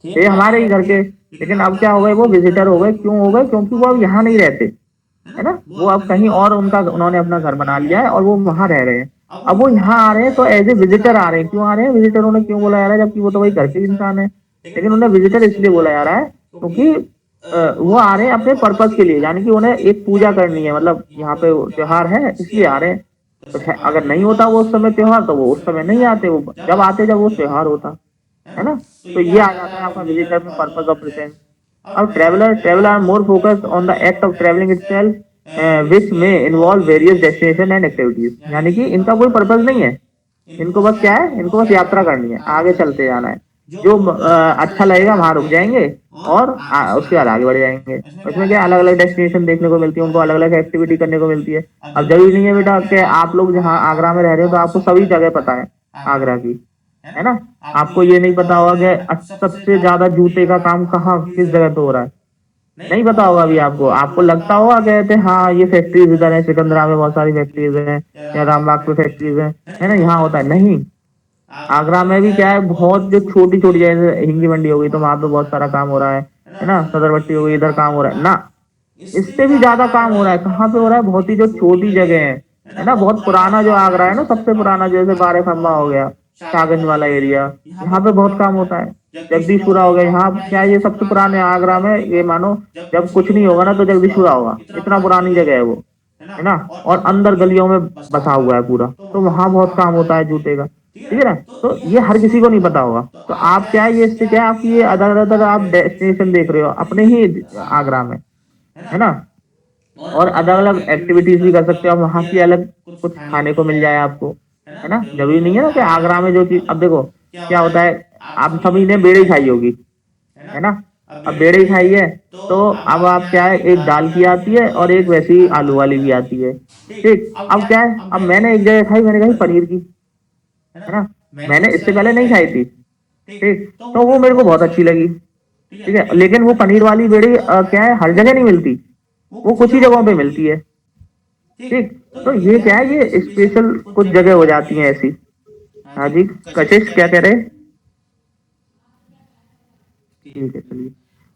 ये हमारे ही घर के, लेकिन अब क्या हो गए, वो विजिटर हो गए, क्यों हो गए, क्योंकि वो अब यहाँ नहीं रहते, है ना, वो अब कहीं और उन्होंने अपना घर बना लिया है और वो वहां रह रहे हैं। अब वो यहाँ आ रहे हैं तो एज ए विजिटर आ रहे हैं, क्यों आ रहे हैं, विजिटर उन्हें क्यों बोला जा रहा है, जबकि वो तो वही घर के इंसान है, लेकिन उन्हें विजिटर इसलिए बोला जा रहा है क्योंकि वो आ रहे हैं अपने पर्पज के लिए, यानी कि उन्हें एक पूजा करनी है, मतलब यहाँ पे त्योहार है इसलिए आ रहे हैं। तो अगर नहीं होता वो उस समय त्योहार तो वो उस समय नहीं आते, वो जब आते जब वो त्योहार होता, है ना। तो ये आ जाता है आपका विजिटर में पर्पज ऑफ प्रेजेंस। अब traveller are more focused on the act of travelling itself which में involve various destination and activities. यानी कि इनका कोई पर्पज नहीं है, इनको बस क्या है, इनको बस यात्रा करनी है, आगे चलते जाना है, जो अच्छा लगेगा वहां रुक जाएंगे और उसके बाद आगे बढ़ जाएंगे। उसमें क्या अलग अलग डेस्टिनेशन देखने को मिलती है, उनको अलग अलग एक्टिविटी करने को मिलती है। अब जरूरी नहीं है बेटा कि आप लोग जहाँ आगरा में रह रहे हो तो आपको सभी जगह पता है आगरा की, है ना, आपको ये नहीं पता होगा कि सबसे ज्यादा जूते का काम कहाँ किस जगह पे हो रहा है, नहीं पता होगा अभी आपको लगता होगा कहते हैं हाँ ये फैक्ट्रीज इधर है, सिकंदरा में बहुत सारी फैक्ट्रीज हैं या रामबाग पे फैक्ट्रीज है ना, यहाँ होता है नहीं। आगरा में भी क्या है, बहुत जो छोटी छोटी जैसे हिंगी मंडी हो गई तो वहां पे बहुत सारा काम हो रहा है ना, सदरबट्टी हो गई इधर काम हो रहा है ना, इससे भी ज्यादा काम हो रहा है, कहाँ पे हो रहा है, बहुत ही जो छोटी जगह है ना, बहुत पुराना जो आगरा है ना, सबसे पुराना जैसे बारह खम्बा हो गया, शाहगंज वाला एरिया, यहाँ पे बहुत काम होता है। जगदीशपुरा हो गया, यहाँ क्या है, ये सबसे पुराने आगरा में, ये मानो जब कुछ नहीं होगा ना तो जगदीशपुरा होगा, इतना पुरानी जगह है वो, है ना, और अंदर गलियों में बसा हुआ है पूरा, तो वहां बहुत काम होता है जूते का, ठीक है ना। तो ये हर किसी को नहीं पता होगा, तो आप क्या है, ये इससे क्या है, आपकी ये अलग अलग आप डेस्टिनेशन देख रहे हो अपने ही आगरा में, है ना, और अलग अलग एक्टिविटीज भी कर सकते हो, वहां की अलग कुछ खाने को मिल जाए आपको, है ना, जरूरी नहीं है ना कि आगरा में जो चीज, अब देखो क्या होता है, आप सभी ने बेड़े खाई होगी, है ना, अब बेड़े खाई है तो अब आप क्या है, एक दाल की आती है और एक वैसी आलू वाली भी आती है, ठीक। अब क्या है, अब मैंने एक जगह खाई, मैंने कही पनीर की, है ना, मैंने इससे पहले नहीं खाई थी, ठीक, तो वो मेरे को बहुत अच्छी लगी, ठीक है, लेकिन वो पनीर वाली बेड़ी क्या है, हर जगह नहीं मिलती, वो कुछ ही जगहों पे मिलती है, ठीक। तो ये क्या है, ये स्पेशल कुछ जगह हो जाती है ऐसी, हाँ जी, कशिश क्या कह रहे? ठीक है, चलिए।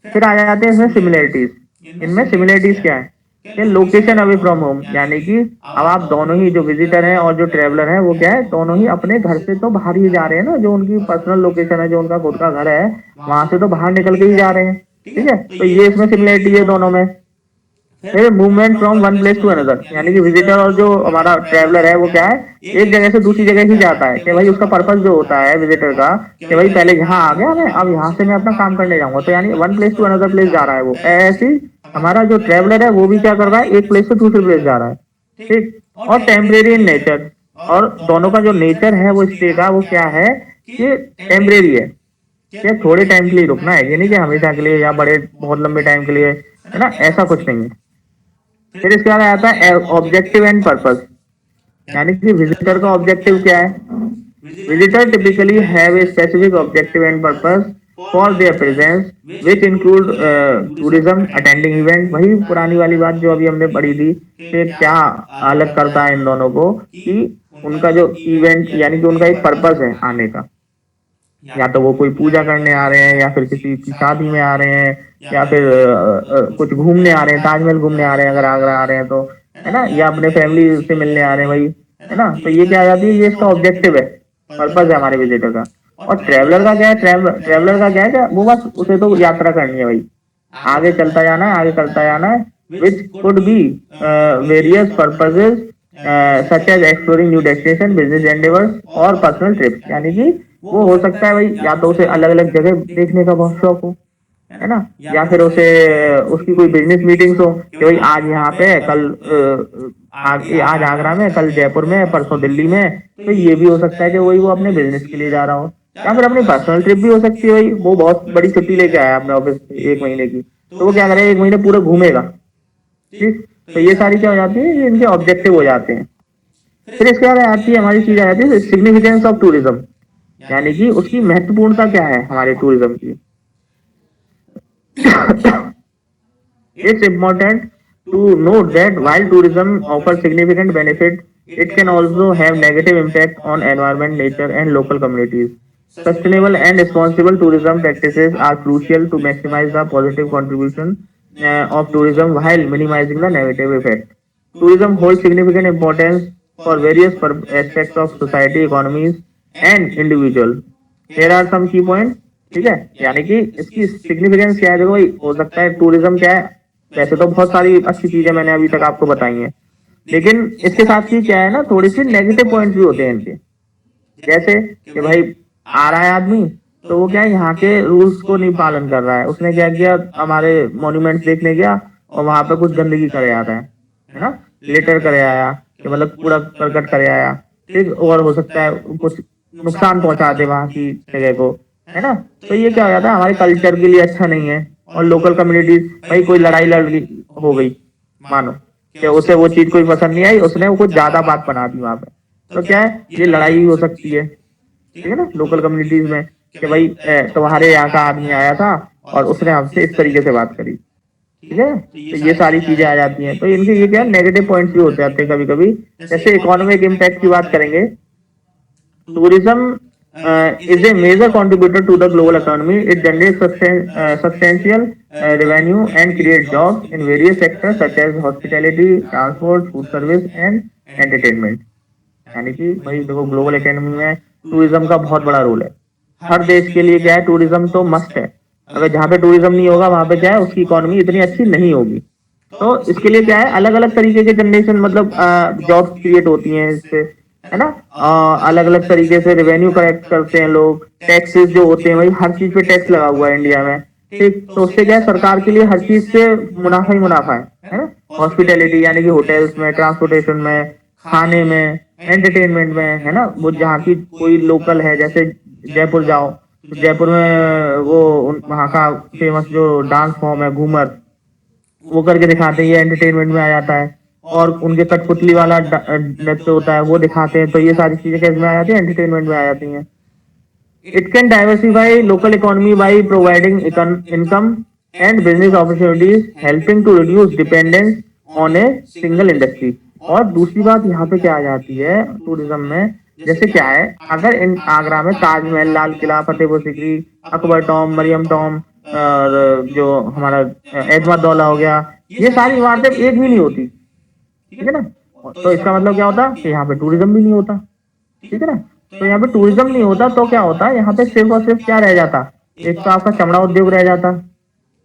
फिर आ जाते हैं इसमें सिमिलरिटीज। इनमें सिमिलरिटीज क्या है? कि लोकेशन अवे फ्रॉम होम, यानी कि अब आप दोनों ही जो विजिटर हैं और जो ट्रेवलर हैं वो क्या है, दोनों ही अपने घर से तो बाहर ही जा रहे हैं ना, जो उनकी पर्सनल लोकेशन है, जो उनका खुद का घर है, वहां से तो बाहर निकल के ही जा रहे हैं। ठीक है, तो ये इसमें सिमिलरिटी है दोनों में। फिर movement from one place to another, यानी कि विजिटर और जो हमारा ट्रैवलर है वो क्या है, एक जगह से दूसरी जगह ही जाता है। कि भाई उसका पर्पस जो होता है विजिटर का, कि भाई पहले यहाँ आ गया मैं, अब यहाँ से मैं अपना काम करने जाऊंगा, तो यानी one place to another place जा रहा है वो। ऐसे ही हमारा जो ट्रैवलर है वो भी क्या कर रहा है, एक प्लेस से दूसरे प्लेस जा रहा है। ठीक, और टेम्परेरी इन नेचर, और दोनों का जो नेचर है वो स्टे का, वो क्या है कि टेम्परेरी है, कि थोड़े टाइम के लिए रुकना है, ये नहीं कि हमेशा के लिए या बड़े बहुत लंबे टाइम के लिए, है ना, ऐसा कुछ नहीं है। फिर इसके बाद आता है ऑब्जेक्टिव एंड पर्पस, यानी कि विजिटर का ऑब्जेक्टिव क्या है। Visitor typically have a specific objective and purpose for their presence which include tourism, attending event. वही पुरानी वाली बात जो अभी हमने पढ़ी थी कि क्या अलग करता है इन दोनों को, कि उनका जो इवेंट यानी कि उनका एक पर्पस है आने का, या तो वो कोई पूजा करने आ रहे हैं, या फिर किसी की शादी में आ रहे हैं, या फिर कुछ घूमने आ रहे हैं, ताजमहल घूमने आ रहे हैं अगर आगरा आ रहे हैं तो, है ना, या अपने फैमिली से मिलने आ रहे हैं भाई, है ना। तो ये क्या आ जाती है, ये इसका ऑब्जेक्टिव है, पर्पस है हमारे विजिटर का। और ट्रेवलर का क्या है, ट्रेवलर का क्या है, क्या वो बस उसे तो यात्रा करनी है भाई, आगे चलता जाना है, आगे करता जाना है, which could be various purposes such as exploring new destination, business endeavours और पर्सनल ट्रिप्स। यानी कि वो हो सकता है भाई, या तो उसे अलग अलग जगह देखने का बहुत शौक हो, है ना, या फिर उसे उसकी कोई बिजनेस मीटिंग्स हो, कि भाई आज यहाँ पे, कल आज आगरा में, कल जयपुर में, परसों दिल्ली में। तो ये भी हो सकता है कि वही वो अपने बिजनेस के लिए जा रहा हो, या फिर अपनी पर्सनल ट्रिप भी हो सकती है भाई, वो बहुत बड़ी छुट्टी लेके आया अपने ऑफिस से 1 महीने की, तो वो क्या करेगा, 1 महीने पूरा घूमेगा। ठीक, तो ये सारी क्या हो जाती है, ये इनके ऑब्जेक्टिव हो जाते हैं। फिर इसके बाद आती है हमारी चीज आ जाती है सिग्निफिकेंस ऑफ टूरिज्म, यानी कि उसकी महत्वपूर्णता क्या है हमारे टूरिज्म की। It's important to note that while tourism offers significant benefit, it can also have negative impact on environment, nature, and local communities. Sustainable and responsible tourism practices are crucial to maximize the positive contribution of tourism while minimizing the negative effect. Tourism holds significant importance for various aspects of society, economies, and individual. Here are some key points. ठीक है, यानी कि इसकी significance क्या है, देखो भाई, हो सकता है टूरिज्म क्या है, वैसे तो बहुत सारी अच्छी चीजें मैंने अभी तक आपको बताई हैं, लेकिन इसके साथ ही क्या है ना, थोड़ी सी नेगेटिव पॉइंट्स भी होते हैं इनके। जैसे कि भाई आ रहा है आदमी, तो वो क्या है, यहाँ के रूल्स को नहीं पालन कर रहा है, उसने क्या किया, हमारे मॉन्यूमेंट्स देखने गया और वहां पे कुछ गंदगी करे आता है ना, लेटर करे आया, कि मतलब कूड़ा करकट करे आया। ठीक, और हो सकता है कुछ नुकसान पहुंचा दे वहां की जगह को, है ना। तो ये क्या हो जाता है, हमारे कल्चर के लिए अच्छा नहीं है। और लोकल कम्युनिटीज, भाई कोई लड़ाई लड़ हो गई, मानो कि उसे वो चीज कोई पसंद नहीं आई, उसने वो कुछ ज्यादा बात बना दी वहां पे, तो क्या है, ये लड़ाई हो सकती है। ठीक है ना, लोकल कम्युनिटीज में, कि भाई तुम्हारे यहाँ का आदमी आया था और उसने हमसे इस तरीके से बात करी। ठीक है, तो ये सारी चीजें आ जाती हैं। तो इनके ये क्या नेगेटिव पॉइंट्स भी होते जाते हैं कभी कभी। जैसे इकोनॉमिक इम्पैक्ट की बात करेंगे, tourism is a major contributor to the global economy. It generates substantial revenue and creates jobs in various sectors such as hospitality, transport, food service and entertainment. यानी कि भाई देखो, ग्लोबल इकोनॉमी में tourism का बहुत बड़ा रोल है। हर देश के लिए क्या है, टूरिज्म तो मस्ट है। अगर जहाँ पे टूरिज्म नहीं होगा वहां पे क्या है, उसकी इकोनॉमी इतनी अच्छी नहीं होगी। तो इसके लिए क्या है, अलग अलग तरीके के जनरेशन, मतलब जॉब्स क्रिएट होती हैं इससे, है ना। अलग अलग तरीके से रेवेन्यू कलेक्ट करते हैं लोग। टैक्सेस जो होते हैं भाई, हर चीज पे टैक्स लगा हुआ है इंडिया में। ठीक, तो उससे क्या है, सरकार के लिए हर चीज से मुनाफा ही मुनाफा है ना। हॉस्पिटैलिटी यानी कि होटल्स में, ट्रांसपोर्टेशन में, खाने में, एंटरटेनमेंट में, है ना। वो जहाँ की कोई लोकल है, जैसे जयपुर जाओ तो जयपुर में वो वहाँ का फेमस जो डांस फॉर्म है घूमर, वो करके दिखाते हैं, ये एंटरटेनमेंट में आ जाता है। और उनके कठपुतली वाला नृत्य होता है, वो दिखाते हैं। तो ये सारी चीजें कैसे में आ जाती है, एंटरटेनमेंट में आ जाती हैं। It can diversify local economy by providing income and business opportunities, helping to reduce dependence on a single industry. और दूसरी बात यहाँ पे क्या आ जाती है टूरिज्म में, जैसे क्या है, अगर इन आगरा में ताजमहल, लाल किला, फतेहपुर सीकरी, अकबर टॉम, मरियम टॉम और जो हमारा एतमादौला हो गया, ये सारी इमारतें एक भी नहीं होती, ठीक है ना। तो इसका मतलब क्या होता कि यहाँ पे टूरिज्म भी नहीं होता, ठीक है ना। तो यहाँ पे टूरिज्म नहीं होता तो क्या होता है, यहाँ पे सिर्फ और सिर्फ क्या रह जाता, एक तो आपका चमड़ा उद्योग रह जाता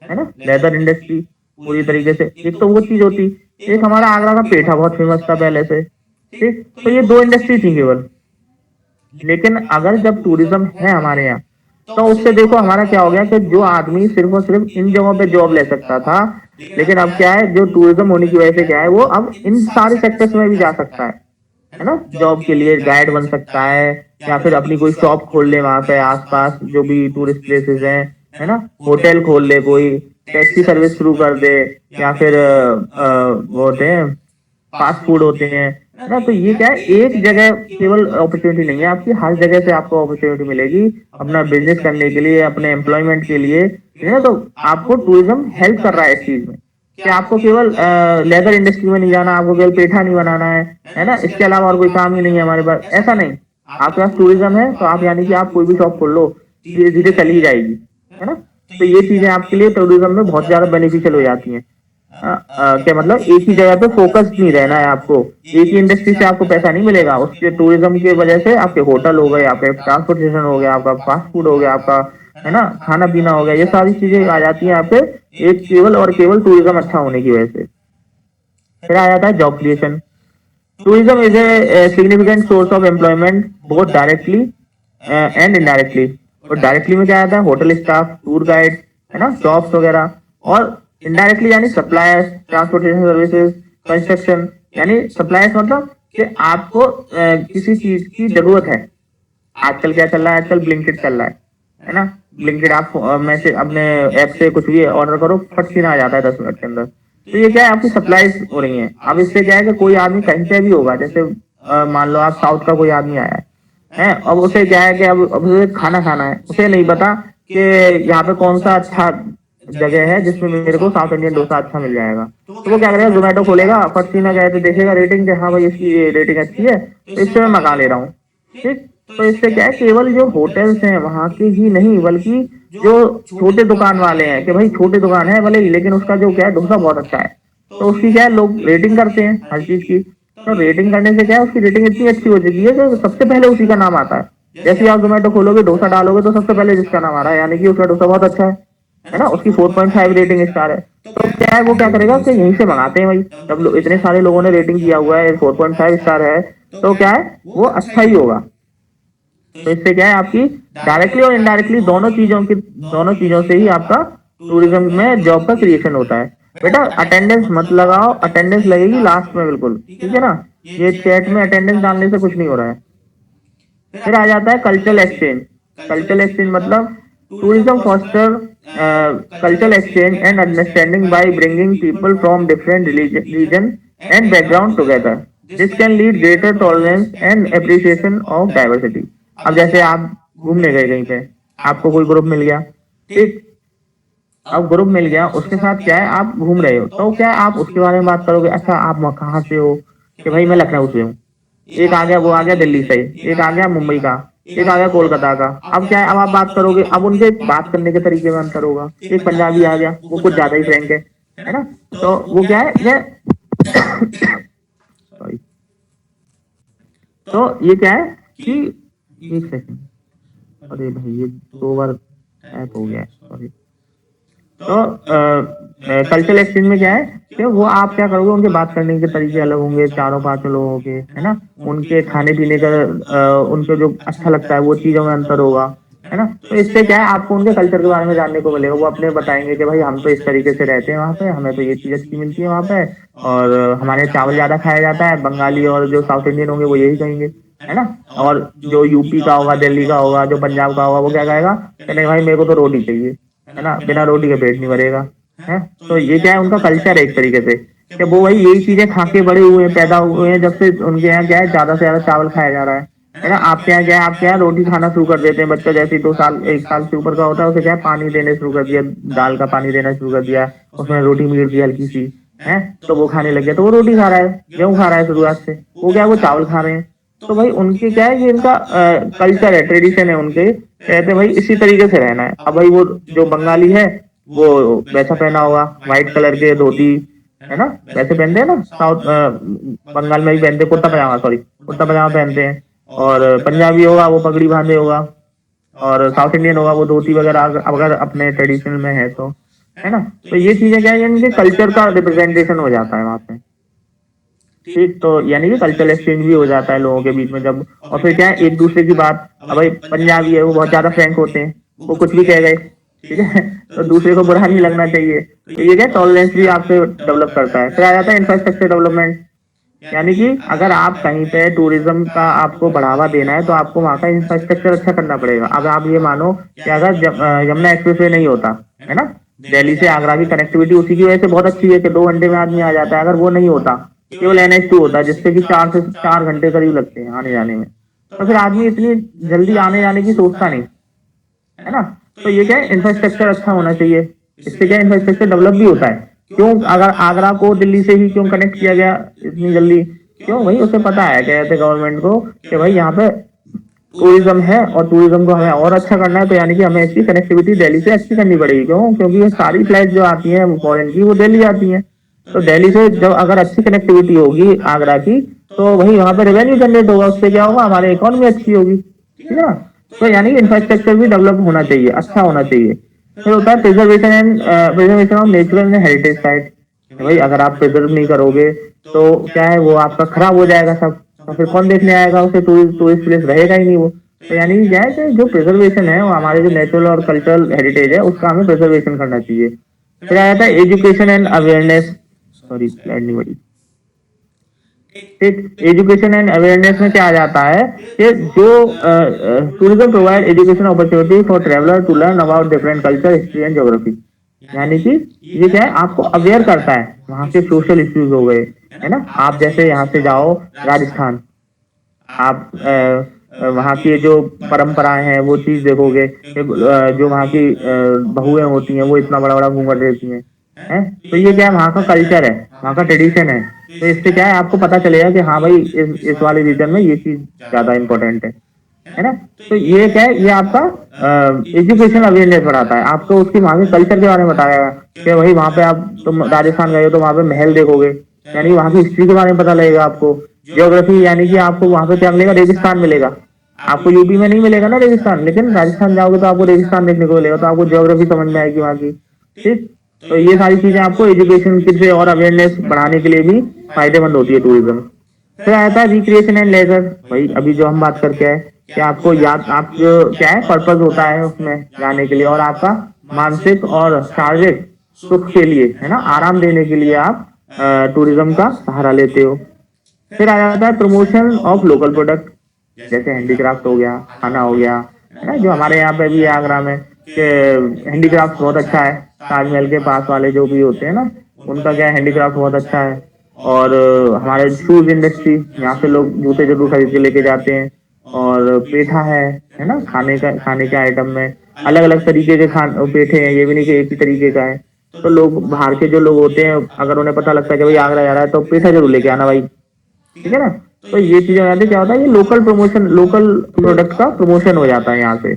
है ना, लेदर इंडस्ट्री पूरी तरीके से, एक तो वो चीज होती, एक हमारा आगरा का पेठा बहुत फेमस था पहले से, ठीक। तो ये दो इंडस्ट्री थी केवल। लेकिन अगर जब टूरिज्म है हमारे यहाँ, तो उससे देखो हमारा क्या हो गया कि जो आदमी सिर्फ और सिर्फ इन जगहों पे जॉब ले सकता था, लेकिन अब क्या है, जो टूरिज्म होने की वजह से क्या है, वो अब इन सारे सेक्टर्स में भी जा सकता है ना। जॉब के लिए गाइड बन सकता है, या फिर अपनी कोई शॉप खोल ले वहां पे आसपास जो भी टूरिस्ट प्लेसेस हैं, है ना। होटल खोल ले, कोई टैक्सी सर्विस शुरू कर दे, या फिर वो होते हैं फास्ट फूड होते हैं, है ना। तो ये क्या है, एक जगह केवल अपॉर्चुनिटी नहीं है आपकी, हर जगह से आपको अपॉर्चुनिटी मिलेगी अपना बिजनेस करने के लिए, अपने एम्प्लॉयमेंट के लिए, है ना। तो आपको टूरिज्म हेल्प कर रहा है इस चीज में कि आपको केवल लेदर इंडस्ट्री में नहीं जाना, आपको केवल पेठा नहीं बनाना है ना। इसके अलावा और कोई काम ही नहीं है हमारे पास, ऐसा नहीं। आपके पास टूरिज्म है तो आप यानी कि आप कोई भी शॉप खोल लो, धीरे धीरे चली जाएगी, है ना। तो ये चीजें आपके लिए टूरिज्म में बहुत ज्यादा बेनिफिशियल हो जाती हैं। क्या मतलब, एक ही जगह पे फोकस नहीं रहना है आपको, एक ही इंडस्ट्री से आपको पैसा नहीं मिलेगा, उसके टूरिज्म की वजह से आपके होटल हो गए, आपके ट्रांसपोर्टेशन हो गया, आपका फास्ट फूड हो गया, आपका है ना खाना पीना हो गया, ये सारी चीजें आ जाती हैं यहाँ पे एक केवल और केवल टूरिज्म अच्छा होने की वजह से। फिर आ जाता है job creation. Tourism is a significant source of employment both directly and indirectly. और डायरेक्टली में क्या आता है, होटल स्टाफ, टूर गाइड, है ना, शॉप्स वगैरह। और इनडायरेक्टली यानी सप्लायर्स, ट्रांसपोर्टेशन सर्विसेज, कंस्ट्रक्शन। यानी सप्लायर्स मतलब कि आपको किसी चीज की जरूरत है। आजकल क्या चल रहा है, आजकल ब्लिंकिट चल रहा है ना। ब्लिंकिट आप मैसेज अपने ऐप से कुछ भी ऑर्डर करो, फट सीना आ जाता है 10 मिनट के अंदर। तो ये क्या है, आपकी सप्लाईज हो रही है। अब इससे क्या है कि कोई आदमी कहीं से भी होगा, जैसे मान लो आप साउथ का कोई आदमी आया है, अब उसे क्या है कि अब उसे खाना खाना है, उसे नहीं पता कि यहाँ पे कौन सा अच्छा जगह है जिसमें मेरे को साउथ इंडियन डोसा अच्छा मिल जाएगा। तो वो क्या करेगा, जोमेटो खोलेगा, फट सीना गया तो देखेगा रेटिंग के, हाँ भाई इसकी रेटिंग अच्छी है तो इससे मैं मंगा ले रहा हूँ, ठीक। तो इससे क्या है, केवल जो होटल्स हैं वहां के ही नहीं, बल्कि जो छोटे दुकान वाले हैं कि भाई छोटे दुकान है भले ही, लेकिन उसका जो क्या है डोसा बहुत अच्छा है, तो उसकी क्या है लोग रेटिंग करते हैं हर चीज की। तो रेटिंग करने से क्या है, उसकी रेटिंग इतनी अच्छी हो जाती है कि सबसे पहले उसी का नाम आता है। जैसे आप जोमेटो खोलोगे, डोसा डालोगे तो सबसे पहले जिसका नाम आ रहा है, यानी कि उसका डोसा बहुत अच्छा है ना, उसकी 4.5 रेटिंग स्टार है। तो क्या है, वो क्या करेगा कि यहीं से मंगाते हैं भाई, जब इतने सारे लोगों ने रेटिंग किया हुआ है, 4.5 स्टार है, तो क्या है वो अच्छा ही होगा। तो इससे क्या है, आपकी डायरेक्टली और इनडायरेक्टली दोनों चीजों से ही आपका टूरिज्म में जॉब का क्रिएशन होता है। बेटा अटेंडेंस मत लगाओ, अटेंडेंस लगेगी लास्ट में बिल्कुल, ठीक है ना। ये चैट में अटेंडेंस डालने से कुछ नहीं हो रहा है। फिर आ जाता है कल्चरल एक्सचेंज। कल्चरल एक्सचेंज मतलब tourism foster cultural exchange and understanding by bringing people from different region and background together. This can lead greater tolerance and appreciation of diversity. अब जैसे आप घूमने गए कहीं पे, आपको कोई ग्रुप मिल गया, ठीक। अब ग्रुप मिल गया, उसके साथ क्या है आप घूम रहे हो, तो क्या है आप उसके बारे में बात करोगे, अच्छा आप कहाँ से हो, कि भाई मैं लखनऊ से हूँ। एक आ गया, वो आ गया दिल्ली से, एक आ गया मुंबई का, एक आ गया कोलकाता का। अब क्या है, अब आप बात करोगे, अब उनके बात करने के तरीके में अंतर होगा। एक पंजाबी आ गया, वो कुछ ज्यादा ही फ्रेंक है ना। तो वो क्या है ये सॉरी, तो ये क्या है कि एक सेकंड, अरे भाई ये 2 बार ऐप हो गया, सॉरी। तो कल्चरल एक्सचेंज में क्या है कि वो आप क्या करोगे, उनके बात करने के तरीके अलग होंगे, 4-5 लोगों के, है ना। उनके खाने पीने का उनको जो अच्छा लगता है वो चीजों में अंतर होगा, है ना। तो इससे क्या है, आपको उनके कल्चर के बारे में जानने को मिलेगा। वो अपने बताएंगे कि भाई हम तो इस तरीके से रहते हैं वहाँ पे, हमें तो ये चीज अच्छी मिलती है वहाँ पे, और हमारे यहाँ चावल ज्यादा खाया जाता है। बंगाली और जो साउथ इंडियन होंगे वो यही कहेंगे, है ना। और जो यूपी का होगा, दिल्ली का होगा, जो पंजाब का होगा, वो क्या कहेगा, नहीं भाई मेरे को तो रोटी चाहिए, है ना, बिना रोटी के पेट नहीं भरेगा, है। तो ये क्या है, उनका कल्चर है एक तरीके से कि वो भाई यही चीजें खा के बड़े हुए हैं, पैदा हुए हैं, जब से उनके यहाँ क्या है ज्यादा से ज्यादा चावल खाया जा रहा है ना। आपके यहाँ क्या है, आपके यहाँ रोटी खाना शुरू कर देते हैं बच्चा जैसे ही 2 साल 1 साल से ऊपर का होता है, उसे क्या है पानी देने शुरू कर दिया, दाल का पानी देना शुरू कर दिया, उसमें रोटी मीट दी हल्की सी, है, तो वो खाने लग गया, तो वो रोटी खा रहा है, गेहूं खा रहा है शुरुआत से। वो क्या है, वो चावल खा रहे हैं, तो भाई उनके क्या है, ये इनका कल्चर है, ट्रेडिशन है उनके, कहते हैं भाई इसी तरीके से रहना है। अब भाई वो जो बंगाली है वो वैसा पहना होगा, व्हाइट कलर के धोती, है ना, वैसे पहनते हैं ना, साउथ बंगाल में भी पहनते हैं, कुर्ता पजामा, सॉरी कुर्ता पजामा पहनते हैं। और पंजाबी होगा वो पगड़ी बांधे होगा, और साउथ इंडियन होगा वो धोती वगैरह, अगर अपने ट्रेडिशनल में है तो, है ना। तो ये चीजें क्या है, इनके कल्चर का रिप्रेजेंटेशन हो जाता है वहाँ पे, ठीक। तो यानी कि कल्चरल एक्सचेंज भी हो जाता है लोगों के बीच में जब, और फिर क्या है एक दूसरे की बात, अब भाई पंजाबी है वो बहुत ज्यादा फ्रैंक होते हैं, वो कुछ भी कह गए, ठीक है, तो दूसरे को बुरा नहीं लगना चाहिए। तो ये क्या टॉलरेंस भी आपसे डेवलप करता है। फिर आ जाता है इंफ्रास्ट्रक्चर डेवलपमेंट, यानी कि अगर आप कहीं पे टूरिज्म का आपको बढ़ावा देना है तो आपको वहाँ का इंफ्रास्ट्रक्चर अच्छा करना पड़ेगा। अब आप ये मानो कि अगर यमुना एक्सप्रेसवे नहीं होता, है ना, दिल्ली से आगरा की कनेक्टिविटी उसी की वजह से बहुत अच्छी है कि 2 घंटे में आदमी आ जाता है। अगर वो नहीं होता, केवल NH2 होता है जिससे कि 4 घंटे करीब लगते हैं आने जाने में, तो फिर आदमी इतनी जल्दी आने जाने की सोचता नहीं, है ना। तो ये क्या है, इंफ्रास्ट्रक्चर अच्छा होना चाहिए, इससे क्या इंफ्रास्ट्रक्चर डेवलप भी होता है। क्यों, अगर आगरा को दिल्ली से ही क्यों कनेक्ट किया गया इतनी जल्दी, क्यों भाई उसे पता है, कहते गवर्नमेंट को कि भाई यहाँ पे टूरिज्म है और टूरिज्म को हमें और अच्छा करना है, तो यानी कि हमें इसकी कनेक्टिविटी दिल्ली से अच्छी करनी पड़ेगी। क्यों, क्योंकि ये सारी फ्लाइट जो आती हैं फॉरेन की वो दिल्ली आती हैं, तो दिल्ली से जब अगर अच्छी कनेक्टिविटी होगी आगरा की, तो वही वहाँ पे रेवेन्यू जनरेट होगा, उससे क्या होगा, हमारी इकोनॉमी अच्छी होगी, ठीक है ना। तो यानी कि इंफ्रास्ट्रक्चर भी डेवलप होना चाहिए, अच्छा होना चाहिए। फिर होता है preservation of natural and heritage site. भाई अगर आप प्रिजर्व नहीं करोगे तो क्या है, वो आपका खराब हो जाएगा सब, तो फिर कौन देखने आएगा उसे, टूरिस्ट प्लेस रहेगा ही नहीं वो। तो यानी कि क्या है कि जो प्रिजर्वेशन है वो हमारे जो नेचुरल और कल्चरल हेरिटेज है उसका हमें प्रिजर्वेशन करना चाहिए। फिर आया था education and awareness, sorry slide नहीं बड़ी, ठीक। एजुकेशन एंड अवेयरनेस में क्या आ जाता है कि जो tourism provide education opportunity for traveller to learn about different culture, history and geography. यानी कि ये क्या है, आपको अवेयर करता है वहाँ के सोशल इश्यूज हो गए, है ना। आप जैसे यहाँ से जाओ राजस्थान, आप वहाँ की जो परंपराएं हैं वो चीज देखोगे, जो वहाँ की बहुएं होती हैं वो इतना बड़ा बड़ा घूंघट रहती हैं, है। तो ये क्या है, वहाँ का कल्चर है, वहाँ का ट्रेडिशन है। तो इससे क्या है, आपको पता चलेगा कि हाँ भाई इस वाले रीजन में ये चीज ज्यादा इंपॉर्टेंट है ना। तो ये क्या है, ये आपका एजुकेशन अवेयरनेस बढ़ाता है, आपको उसकी वहाँ के कल्चर के बारे में बताएगा कि भाई वहाँ पे आप तुम राजस्थान गए हो तो वहाँ पे महल देखोगे, यानी वहाँ की हिस्ट्री के बारे में पता लगेगा आपको। ज्योग्राफी यानी कि आपको वहाँ पे क्या मिलेगा, रेगिस्तान मिलेगा। आपको यूपी में नहीं मिलेगा ना रेगिस्तान, लेकिन राजस्थान जाओगे तो आपको रेगिस्तान देखने को मिलेगा, तो आपको ज्योग्राफी समझ में आएगी वहाँ की, ठीक। तो ये सारी चीजें आपको एजुकेशन से और अवेयरनेस बढ़ाने के लिए भी फायदेमंद होती है टूरिज्म। फिर आता है रिक्रिएशन एंड लेजर। भाई अभी जो हम बात करके आए कि आपको याद, आप जो क्या है पर्पज होता है उसमें जाने के लिए, और आपका मानसिक और शारीरिक सुख के लिए, है ना, आराम देने के लिए आप टूरिज्म का सहारा लेते हो। फिर आ जाता है प्रमोशन ऑफ लोकल प्रोडक्ट, जैसे हैंडीक्राफ्ट हो गया, खाना हो गया, है ना, जो हमारे यहाँ पे भी है आगरा में कि हैंडीक्राफ्ट बहुत अच्छा है। ताजमहल के पास वाले जो भी होते हैं ना, उनका क्या है, हैंडीक्राफ्ट बहुत अच्छा है। और हमारे शूज इंडस्ट्री, यहाँ से लोग जूते जरूर खरीद के लेके जाते हैं। और पेठा है ना, खाने के आइटम में अलग अलग तरीके के पेठे हैं, ये भी नहीं कि एक ही तरीके का है। तो लोग बाहर के जो लोग होते हैं, अगर उन्हें पता लगता है कि भाई आगरा जा रहा है तो पेठा जरूर लेके आना भाई, ठीक है ना। तो ये चीजें हो जाती है, क्या होता है, ये लोकल प्रमोशन, लोकल प्रोडक्ट का प्रमोशन हो जाता है यहाँ से।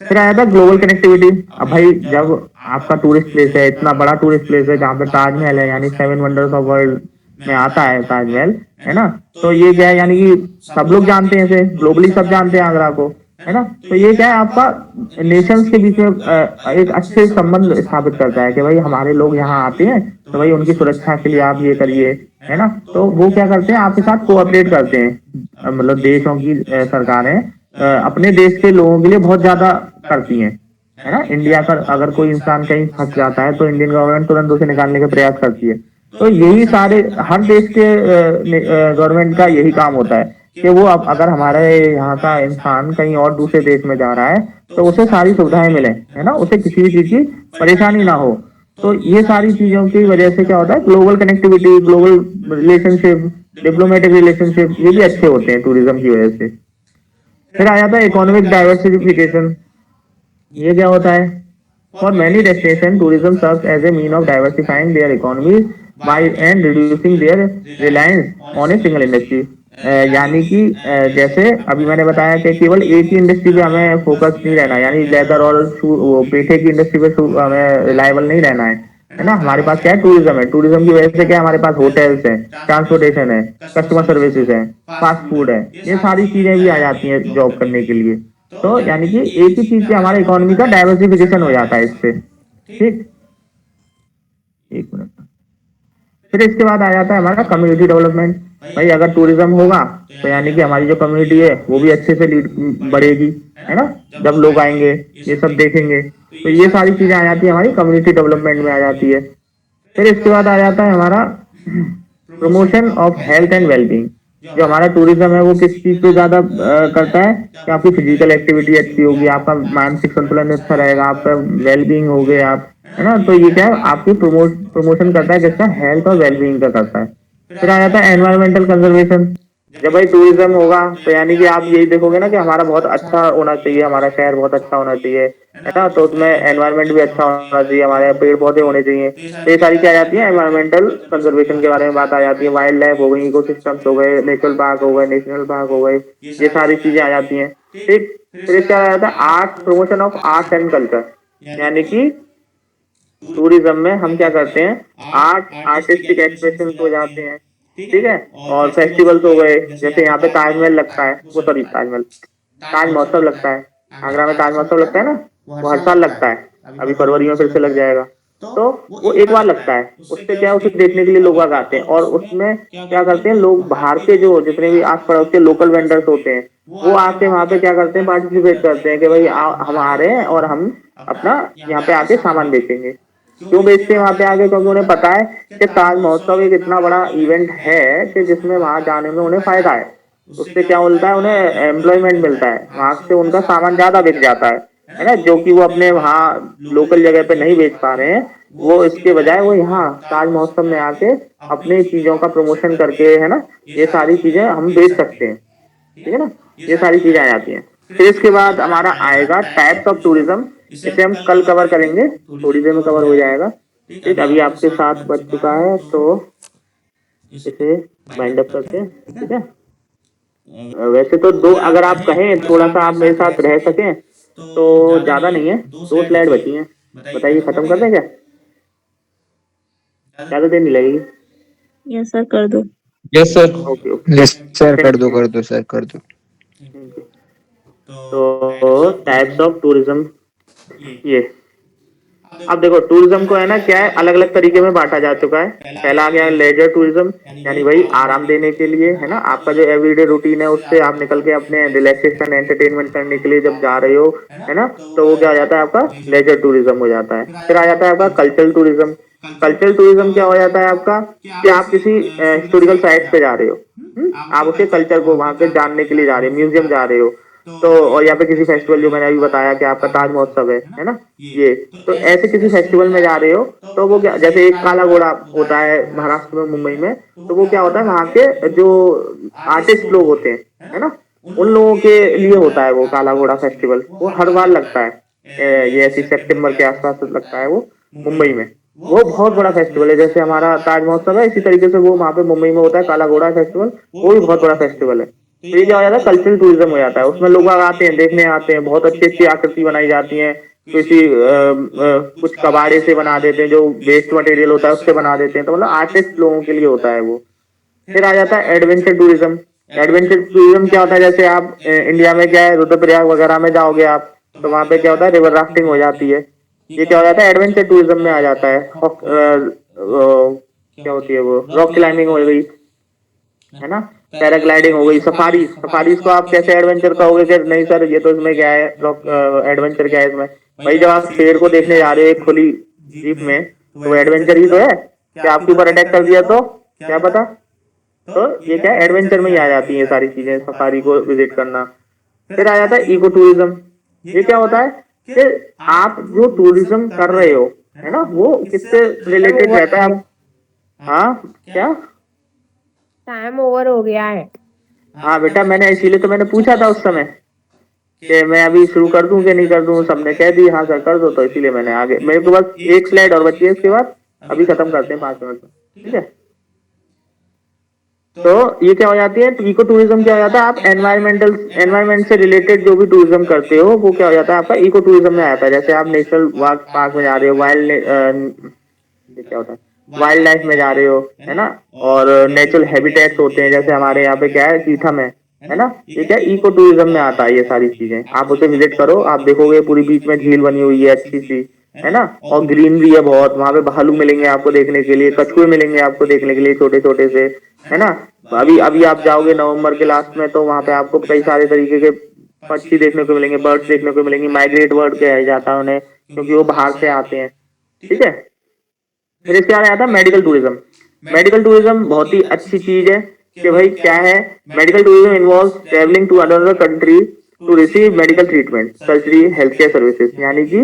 फिर आया था ग्लोबल कनेक्टिविटी। अब भाई जब आपका टूरिस्ट प्लेस है, इतना बड़ा टूरिस्ट प्लेस है जहाँ पे ताजमहल है, यानी 7 वंडर्स ऑफ वर्ल्ड में आता है ताजमहल, है ना। तो ये क्या है, यानी कि सब लोग जानते हैं इसे, ग्लोबली सब जानते हैं आगरा को, है ना। तो ये क्या है, आपका नेशंस के बीच में एक अच्छे संबंध स्थापित करता है कि भाई हमारे लोग यहाँ आते हैं तो भाई उनकी सुरक्षा के लिए आप ये करिए, है ना। तो वो क्या करते हैं, आपके साथ कोऑपरेट करते हैं। मतलब देशों की सरकारें अपने देश के लोगों के लिए बहुत ज्यादा करती हैं, है ना। इंडिया का अगर कोई इंसान कहीं फंस जाता है तो इंडियन गवर्नमेंट तुरंत उसे निकालने का प्रयास करती है। तो यही सारे हर देश के गवर्नमेंट का यही काम होता है कि वो अब अगर हमारे यहाँ का इंसान कहीं और दूसरे देश में जा रहा है तो उसे सारी सुविधाएं मिले, है ना, उसे किसी भी चीज की परेशानी ना हो। तो ये सारी चीजों की वजह से क्या होता है, global connectivity, global relationship, diplomatic relationship, ये भी अच्छे होते हैं टूरिज्म की वजह से। फिर आ जाता है इकोनॉमिक डाइवर्सिफिकेशन। ये क्या होता है, for many destination tourism serves as a mean of diversifying their economies by and reducing their reliance on a single industry. यानी कि जैसे अभी मैंने बताया कि केवल एक ही इंडस्ट्री पे हमें फोकस नहीं रहना, यानी लेदर और वो पेठे की इंडस्ट्री पे हमें रिलायबल नहीं रहना है ना। हमारे पास क्या है, टूरिज्म है। टूरिज्म की वजह से क्या है, हमारे पास होटल्स है, ट्रांसपोर्टेशन है, कस्टमर सर्विसेज है, फास्ट फूड है, ये सारी चीजें भी आ जाती हैं जॉब करने के लिए। तो यानी कि एक ही चीज से हमारे इकोनॉमी का डाइवर्सिफिकेशन हो जाता है इससे। ठीक, एक मिनट। फिर इसके बाद आ जाता है हमारा कम्युनिटी डेवलपमेंट। भाई अगर टूरिज्म होगा तो यानी कि हमारी जो कम्युनिटी है वो भी अच्छे से लीड बढ़ेगी, है ना। जब लोग आएंगे ये सब देखेंगे तो ये सारी चीजें आ जाती है, हमारी कम्युनिटी डेवलपमेंट में आ जाती है। फिर इसके बाद आ जाता है हमारा promotion of health and wellbeing. जो हमारा टूरिज्म है वो किस चीज पे ज्यादा करता है कि आपकी फिजिकल एक्टिविटी अच्छी होगी, आपका मानसिक संतुलन अच्छा रहेगा, आपका वेलबींग हो गया आप, है ना। तो ये क्या है, आपकी प्रमोशन करता है, किसका, हेल्थ और वेलबींग का करता है। फिर आ जाता है एनवायरमेंटल कंजर्वेशन। जब भाई टूरिज्म होगा तो यानी कि आप यही देखोगे ना कि हमारा बहुत अच्छा होना चाहिए, हमारा शहर बहुत अच्छा होना चाहिए, है ना। तो उसमें एनवायरनमेंट भी अच्छा होना चाहिए, हमारे यहाँ पेड़ पौधे होने चाहिए। तो ये सारी क्या आ जाती है, एनवायरमेंटल कंजर्वेशन के बारे में बात आ जाती है। वाइल्ड लाइफ हो गई, इकोसिस्टम्स हो गए, नेचुरल पार्क हो गए, नेशनल पार्क हो गए, ये सारी चीजें आ जाती हैं। ठीक, फिर इसका आ जाता है art, promotion of art and culture. यानी कि टूरिज्म में हम क्या करते हैं, आर्टिस्टिक एक्सप्रेशन हो जाते हैं, ठीक है। और फेस्टिवल्स हो गए, जैसे यहाँ पे ताजमहल लगता है, वो सॉरी ताजमहल, ताज महोत्सव लगता है। आगरा में ताज महोत्सव लगता है ना, वो हर साल लगता है। अभी फरवरी में फिर से लग जाएगा। तो वो एक बार लगता है, उससे क्या है, उसे देखने के लिए लोग आते हैं। और उसमें क्या करते हैं लोग, बाहर के जो जितने भी आस पड़ोस के लोकल वेंडर्स होते हैं वो आके वहाँ पे क्या करते हैं, पार्टिसिपेट करते हैं कि भाई हम आ रहे हैं और हम अपना यहाँ पे आके सामान बेचेंगे। क्यों बेचते हैं वहां पे आगे, क्योंकि उन्हें पता है कि ताज महोत्सव एक इतना बड़ा इवेंट है कि जिसमें वहां जाने में उन्हें फायदा है। उससे क्या मिलता है, उन्हें एम्प्लॉयमेंट मिलता है, वहां से उनका सामान ज्यादा बिक जाता है ना। जो कि वो अपने वहाँ लोकल जगह पे नहीं बेच पा रहे हैं, वो इसके बजाय वो यहाँ ताज महोत्सव में आके अपने चीजों का प्रमोशन करके, है ना, ये सारी चीजें हम बेच सकते हैं। ठीक है ना, ये सारी चीजें आ जाती हैं। फिर इसके बाद हमारा आएगा टाइप्स ऑफ टूरिज्म। इसे हम कल कवर करेंगे, थोड़ी देर में कवर हो जाएगा। ठीक, अभी आपके साथ बच चुका है तो इसे वाइंड अप करते हैं। ठीक है, वैसे तो दो, अगर आप कहें थोड़ा सा आप मेरे साथ रह सकें तो ज्यादा नहीं है, 2 स्लाइड बची हैं, बताइए खत्म कर दें क्या, ज्यादा देर नहीं लगेगी। यस सर, कर दो। Yes sir. Okay okay, yes sir, कर दो कर दो सर, कर दो। तो टाइप्स ऑफ टूरिज्म ये, अब देखो टूरिज्म को है ना क्या है, अलग अलग तरीके में बांटा जा चुका है। पहला आ गया लेजर टूरिज्म, यानी भाई आराम देने के लिए, है ना, आपका जो एवरीडे रूटीन है उससे आप निकल के अपने रिलैक्सेशन एंटरटेनमेंट करने के लिए जब जा रहे हो, है ना, तो वो क्या हो जाता है, आपका लेजर टूरिज्म हो जाता है। फिर आ जाता है आपका कल्चरल टूरिज्म। कल्चरल टूरिज्म क्या हो जाता है आपका, कि आप किसी हिस्टोरिकल साइट्स पे जा रहे हो, आप उसके कल्चर को वहां पे जानने के लिए जा रहे हो, म्यूजियम जा रहे हो, तो और यहाँ पे किसी फेस्टिवल, जो मैंने अभी बताया कि आपका ताज महोत्सव है ना, ये तो ऐसे किसी फेस्टिवल में जा रहे हो तो वो क्या, जैसे एक काला घोड़ा होता है महाराष्ट्र में, मुंबई में, तो वो क्या होता है, वहाँ के जो आर्टिस्ट लोग होते हैं, है ना, उन लोगों के लिए होता है वो काला घोड़ा फेस्टिवल। वो हर बार लगता है, ये ऐसी सितंबर के आसपास लगता है वो मुंबई में। वो बहुत बड़ा फेस्टिवल है, जैसे हमारा ताज महोत्सव है इसी तरीके से वो वहाँ पे मुंबई में होता है काला घोड़ा फेस्टिवल, वो भी बहुत बड़ा फेस्टिवल है। तो ये क्या हो जाता है, कल्चरल टूरिज्म हो जाता है। उसमें लोग आते हैं, देखने आते हैं, बहुत अच्छी अच्छी आकृति बनाई जाती है, किसी कुछ कबाड़े से बना देते हैं, जो वेस्ट मटेरियल होता है उससे बना देते हैं, तो मतलब आर्टिस्ट लोगों के लिए होता है वो। फिर आ जाता है एडवेंचर टूरिज्म। एडवेंचर टूरिज्म क्या होता है, जैसे आप इंडिया में क्या है, रुद्रप्रयाग वगैरह में जाओगे आप, तो वहां पे क्या होता है, रिवर राफ्टिंग हो जाती है। ये क्या हो जाता है, एडवेंचर टूरिज्म में आ जाता है। क्या होती है वो, रॉक क्लाइंबिंग हो गई, है ना, पैराग्लाइडिंग हो गई, सफारी। सफारीज को आप कैसे एडवेंचर कहोगे कि नहीं सर ये तो इसमें क्या है, एडवेंचर क्या है इसमें, भाई जब आप शेर को देखने जा रहे हो एक खुली जीप में, तो एडवेंचर ही तो है। क्या आपके ऊपर अटैक कर दिया तो क्या पता। तो ये क्या है, एडवेंचर में ही आ जाती है सारी चीजें, सफारी को विजिट करना। फिर आ जाता है इको टूरिज्म। ये क्या होता है कि आप जो टूरिज्म कर रहे हो, है ना, वो किससे रिलेटेड रहता है। आप हाँ क्या, टाइम ओवर हो गया है। हाँ बेटा, मैंने इसीलिए तो मैंने पूछा था उस समय कि मैं अभी शुरू कर दूं कि नहीं कर दूं, सबने कह दी हाँ सर कर दो, तो इसीलिए मैंने आगे, मेरे को बस एक स्लाइड और बची है, इसके बाद अभी खत्म करते हैं 5 मिनट में। ठीक है, तो ये क्या हो जाती है, इको टूरिज्म क्या हो जाता है, आप एनवायरमेंट से रिलेटेड जो भी टूरिज्म करते हो वो क्या हो जाता है आपका इको टूरिज्म में आता है। जैसे आप नेशनल पार्क में जा रहे हो, क्या होता है वाइल्ड लाइफ में जा रहे हो, है ना, और नेचुरल हैबिटेट्स होते हैं, जैसे हमारे यहाँ पे क्या है चीथम है ना, ये क्या इको टूरिज्म में आता है। ये सारी चीजें आप उसे विजिट करो, आप देखोगे पूरी बीच में झील बनी हुई है अच्छी सी, है ना, और ग्रीनरी है बहुत, वहां पे भालू मिलेंगे आपको देखने के लिए, कछुए मिलेंगे आपको देखने के लिए छोटे छोटे से, है ना। अभी अभी आप जाओगे नवंबर के लास्ट में तो वहां पे आपको कई सारे तरीके के पक्षी देखने को मिलेंगे, बर्ड्स देखने को मिलेंगे, माइग्रेट बर्ड कहा जाता है उन्हें, क्योंकि वो बाहर से आते हैं, ठीक है। फिर इसके बाद आता है मेडिकल टूरिज्म। मेडिकल टूरिज्म बहुत ही अच्छी चीज है कि भाई क्या है, medical tourism involves travelling to another country to receive medical treatment, surgery, health care services. यानी कि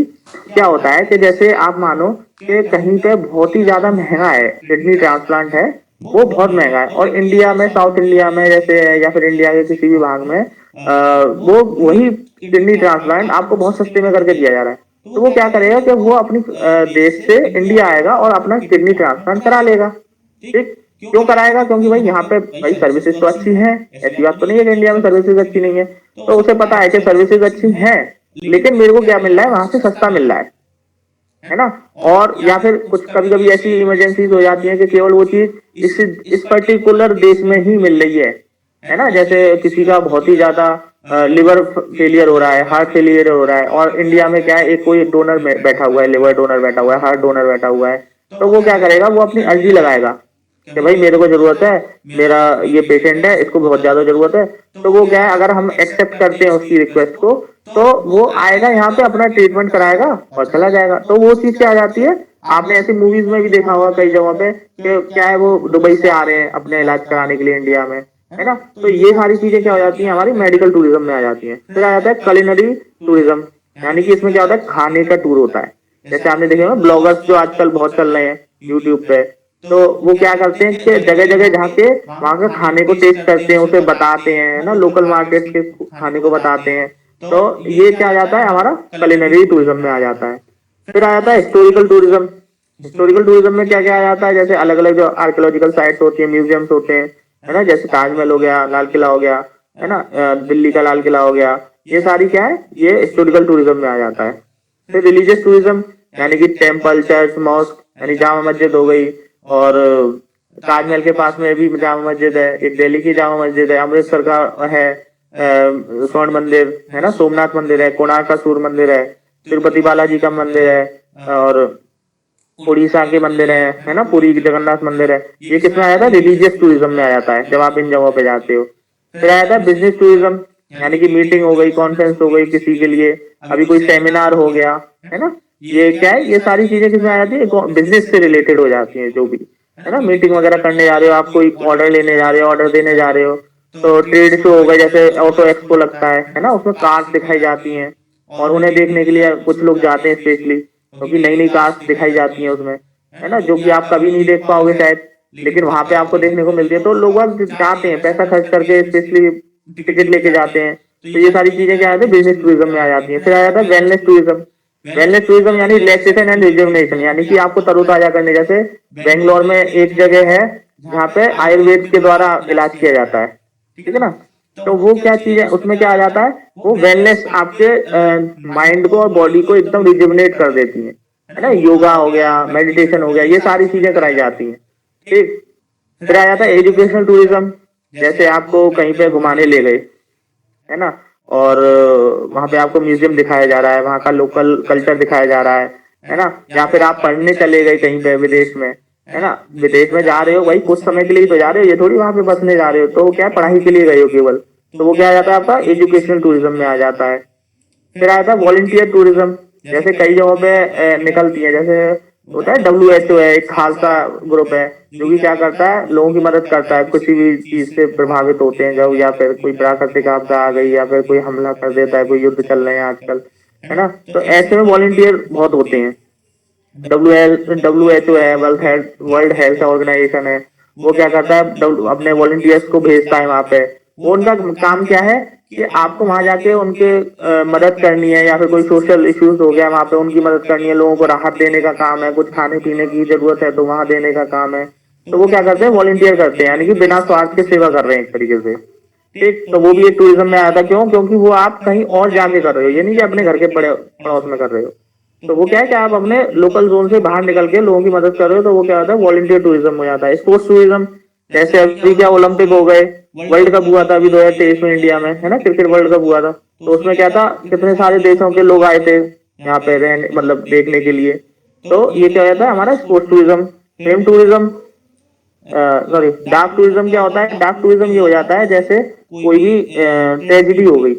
क्या होता है कि जैसे आप मानो कि कहीं पे बहुत ही ज्यादा महंगा है, किडनी ट्रांसप्लांट है वो बहुत महंगा है, और इंडिया में, साउथ इंडिया में जैसे, या फिर इंडिया के किसी भी भाग में वो वही किडनी ट्रांसप्लांट आपको बहुत सस्ते में करके दिया जा रहा है। तो वो क्या करेगा कि वो अपनी देश से इंडिया आएगा और अपना किडनी ट्रांसप्लांट करा लेगा, ठीक। क्यों कराएगा, क्योंकि भाई यहाँ पे भाई सर्विसेज तो अच्छी हैं, ऐसी बात तो नहीं है कि इंडिया में सर्विसेज अच्छी नहीं है, तो उसे पता है कि सर्विसेज अच्छी हैं, लेकिन मेरे को क्या मिल रहा है वहां से, सस्ता मिल रहा है ना। और या फिर कुछ कभी कभी ऐसी इमरजेंसीज हो जाती है कि केवल वो चीज इस पर्टिकुलर देश में ही मिल रही है ना। जैसे किसी का बहुत ही ज्यादा लिवर फेलियर हो रहा है, हार्ट फेलियर हो रहा है, और इंडिया में क्या है एक कोई डोनर बैठा हुआ है, लिवर डोनर बैठा हुआ है, हार्ट डोनर बैठा हुआ है, तो वो क्या करेगा, वो अपनी अर्जी लगाएगा कि भाई मेरे को जरूरत है, मेरा ये पेशेंट है, इसको बहुत ज्यादा जरूरत है। तो वो क्या है, अगर हम एक्सेप्ट करते हैं उसकी रिक्वेस्ट को, तो वो आएगा यहाँ पे, अपना ट्रीटमेंट कराएगा और चला जाएगा। तो वो चीज क्या आ जाती है, आपने ऐसी मूवीज में भी देखा होगा कई जगहों पे कि क्या है, वो दुबई से आ रहे हैं अपने इलाज कराने के लिए इंडिया में, है ना। तो ये सारी चीजें क्या हो जाती हैं, हमारी मेडिकल टूरिज्म में आ जाती है। फिर आ जाता है कुलिनरी टूरिज्म, यानी कि इसमें क्या होता है, खाने का टूर होता है। जैसे आपने देखे होंगे ब्लॉगर्स जो आजकल बहुत चल रहे हैं यूट्यूब पे, तो वो क्या करते हैं कि जगह जगह जाके वहां का खाने को टेस्ट करते हैं, उसे बताते हैं ना, लोकल मार्केट के खाने को बताते हैं। तो ये क्या आ जाता है, हमारा कुलिनरी टूरिज्म में आ जाता है। फिर आ जाता है हिस्टोरिकल टूरिज्म। हिस्टोरिकल टूरिज्म में क्या क्या आ जाता है, जैसे अलग अलग जो आर्कियोलॉजिकल साइट्स होती है, म्यूजियम्स होते हैं, है ना, जैसे ताजमहल हो गया, लाल किला हो गया, है ना, दिल्ली का लाल किला हो गया, ये सारी क्या है, ये हिस्टोरिकल टूरिज्म में आ जाता है। फिर रिलीजियस टूरिज्म, यानी कि टेम्पल, चर्च, मॉस्क, यानी जामा मस्जिद हो गई, और ताजमहल के पास में भी जामा मस्जिद है, एक दिल्ली की जामा मस्जिद है, अमृतसर का है स्वर्ण मंदिर, है ना, सोमनाथ मंदिर है, कोणार्क का सूर्य मंदिर है, तिरुपति बालाजी का मंदिर है, और उड़ीसा के मंदिर है ना, पुरी जगन्नाथ मंदिर है। ये किसमें आ जाता है, रिलीजियस टूरिज्म में आ जाता है, जब आप इन जगहों पे जाते हो। फिर आ जाता है बिजनेस टूरिज्म, यानी कि मीटिंग हो गई, कॉन्फ्रेंस हो गई किसी के लिए, अभी कोई सेमिनार हो गया, है ना, ये क्या है, ये सारी चीजें किसमें आ जाती है, बिजनेस से रिलेटेड हो जाती है, जो भी, है ना, मीटिंग वगैरह करने जा रहे हो, आप कोई ऑर्डर लेने जा रहे हो, ऑर्डर देने जा रहे हो। तो ट्रेड शो हो गए, जैसे ऑटो एक्सपो लगता है ना, उसमें कार्स दिखाई जाती हैं, और उन्हें देखने के लिए कुछ लोग जाते हैं स्पेशली, क्योंकि नई नई कार्स दिखाई जाती हैं उसमें, है ना, जो कि आप कभी नहीं देख पाओगे शायद, लेकिन वहां पे आपको देखने को मिलती है। तो लोग अब जाते हैं, पैसा खर्च करके स्पेशली टिकट लेके जाते हैं। तो ये सारी चीजें क्या आती है, बिजनेस टूरिज्म में आ जाती है। फिर आ जाता है वेलनेस टूरिज्म। वेलनेस टूरिज्म यानी रिलैक्सेशन एंड रिजुविनेशन, यानी कि आपको तरोताजा करने, जैसे बेंगलोर में एक जगह है जहाँ पे आयुर्वेद के द्वारा इलाज किया जाता है, ठीक है ना। तो वो क्या चीज है, उसमें क्या आ जाता है, वो वेलनेस आपके माइंड को और बॉडी को एकदम रिजुविनेट कर देती है ना। योगा हो गया, मेडिटेशन हो गया, ये सारी चीजें कराई जाती हैं, ठीक। फिर आ जाता है एजुकेशनल टूरिज्म, जैसे आपको कहीं पे घुमाने ले गए, है ना, और वहां पे आपको म्यूजियम दिखाया जा रहा है, वहां का लोकल कल्चर दिखाया जा रहा है ना। या फिर आप पढ़ने चले गए कहीं पे विदेश में, है ना, विदेश में जा रहे हो भाई, कुछ समय के लिए तो जा रहे हो, ये थोड़ी वहां पे बसने जा रहे हो, तो क्या पढ़ाई के लिए गए हो केवल, तो वो क्या आ जाता है, आपका एजुकेशनल टूरिज्म में आ जाता है। फिर आ जाता है वॉलंटियर टूरिज्म, जैसे कई जगहों पे निकलती है, जैसे होता है WHO है, एक खालसा ग्रुप है जो कि क्या करता है, लोगों की मदद करता है, किसी भी चीज से प्रभावित होते हैं जब, या फिर कोई प्राकृतिक आपदा आ गई, या फिर कोई हमला कर देता है, कोई युद्ध चल रहे हैं आजकल, है ना, तो ऐसे में वॉलंटियर बहुत होते हैं। WHO है, वर्ल्ड हेल्थ ऑर्गेनाइजेशन है, वो क्या करता है, अपने वॉलंटियर्स को भेजता है वहां पे। वो उनका काम क्या है कि आपको वहां जाके उनके मदद करनी है, या फिर कोई सोशल इश्यूज हो गया वहां पे उनकी मदद करनी है, लोगों को राहत देने का काम है, कुछ खाने पीने की जरूरत है तो वहां देने का काम है तो वो क्या करते हैं, वॉलंटियर करते हैं, यानी कि बिना स्वार्थ के सेवा कर रहे हैं एक तरीके से। ठीक, तो वो भी एक टूरिज्म में आया था। क्यों? क्योंकि वो आप कहीं और जाके कर रहे हो, ये नहीं कि अपने घर के पड़ोस में कर रहे हो। तो वो क्या है कि आप अपने लोकल जोन से बाहर निकल के लोगों की मदद कर रहे हो, तो वो क्या होता है, वॉलंटियर टूरिज्म हो जाता है। स्पोर्ट्स टूरिज्म, जैसे अभी क्या ओलंपिक हो गए, वर्ल्ड कप हुआ था अभी 2023 में इंडिया में, है ना, क्रिकेट वर्ल्ड कप हुआ था। तो उसमें क्या था, कितने सारे देशों के लोग आए थे यहाँ पे रहने, मतलब देखने के लिए। तो ये क्या हो जाता है हमारा sports tourism. Fame tourism, sorry, dark tourism क्या होता है, डार्क टूरिज्म ये हो जाता है जैसे कोई भी ट्रेजिडी हो गई,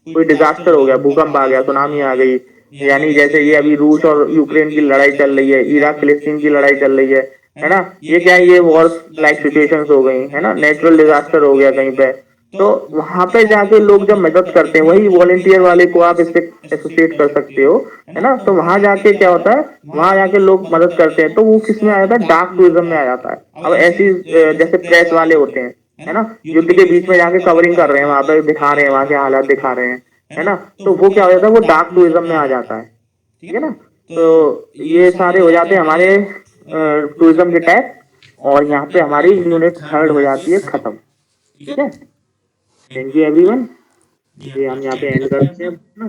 कोई डिजास्टर हो गया, भूकंप आ गया, सुनामी आ गई, यानी जैसे ये अभी रूस और यूक्रेन की लड़ाई चल रही है, इराक फिलिस्तीन की लड़ाई चल रही है ना, ये क्या है, ये वॉर लाइक सिचुएशंस हो गई, है ना, नेचुरल डिजास्टर हो गया कहीं पे। तो वहां पे जाके लोग जब मदद करते हैं, वही वॉलंटियर वाले को आप इससे एसोसिएट कर सकते हो, है ना। तो वहां जाके क्या होता है, वहां जाके लोग मदद करते हैं, तो वो किस में आ जाता है, डार्क टूरिज्म में आ जाता है। अब ऐसी जैसे प्रेस वाले होते हैं, है ना, युद्ध के बीच में जाके कवरिंग कर रहे हैं, वहां पे दिखा रहे हैं, वहां के हालात दिखा रहे हैं, है ना, तो वो क्या हो जाता है, वो डार्क टूरिज्म में आ जाता है। ठीक है ना। तो ये सारे हो जाते हैं हमारे टूरिज्म के टाइप, और यहाँ पे हमारी यूनिट 3 हो जाती है खत्म। ठीक है, थैंक यू एवरीवन। ये हम यहाँ पे एंड करते हैं ना।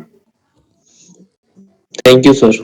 Thank you sir.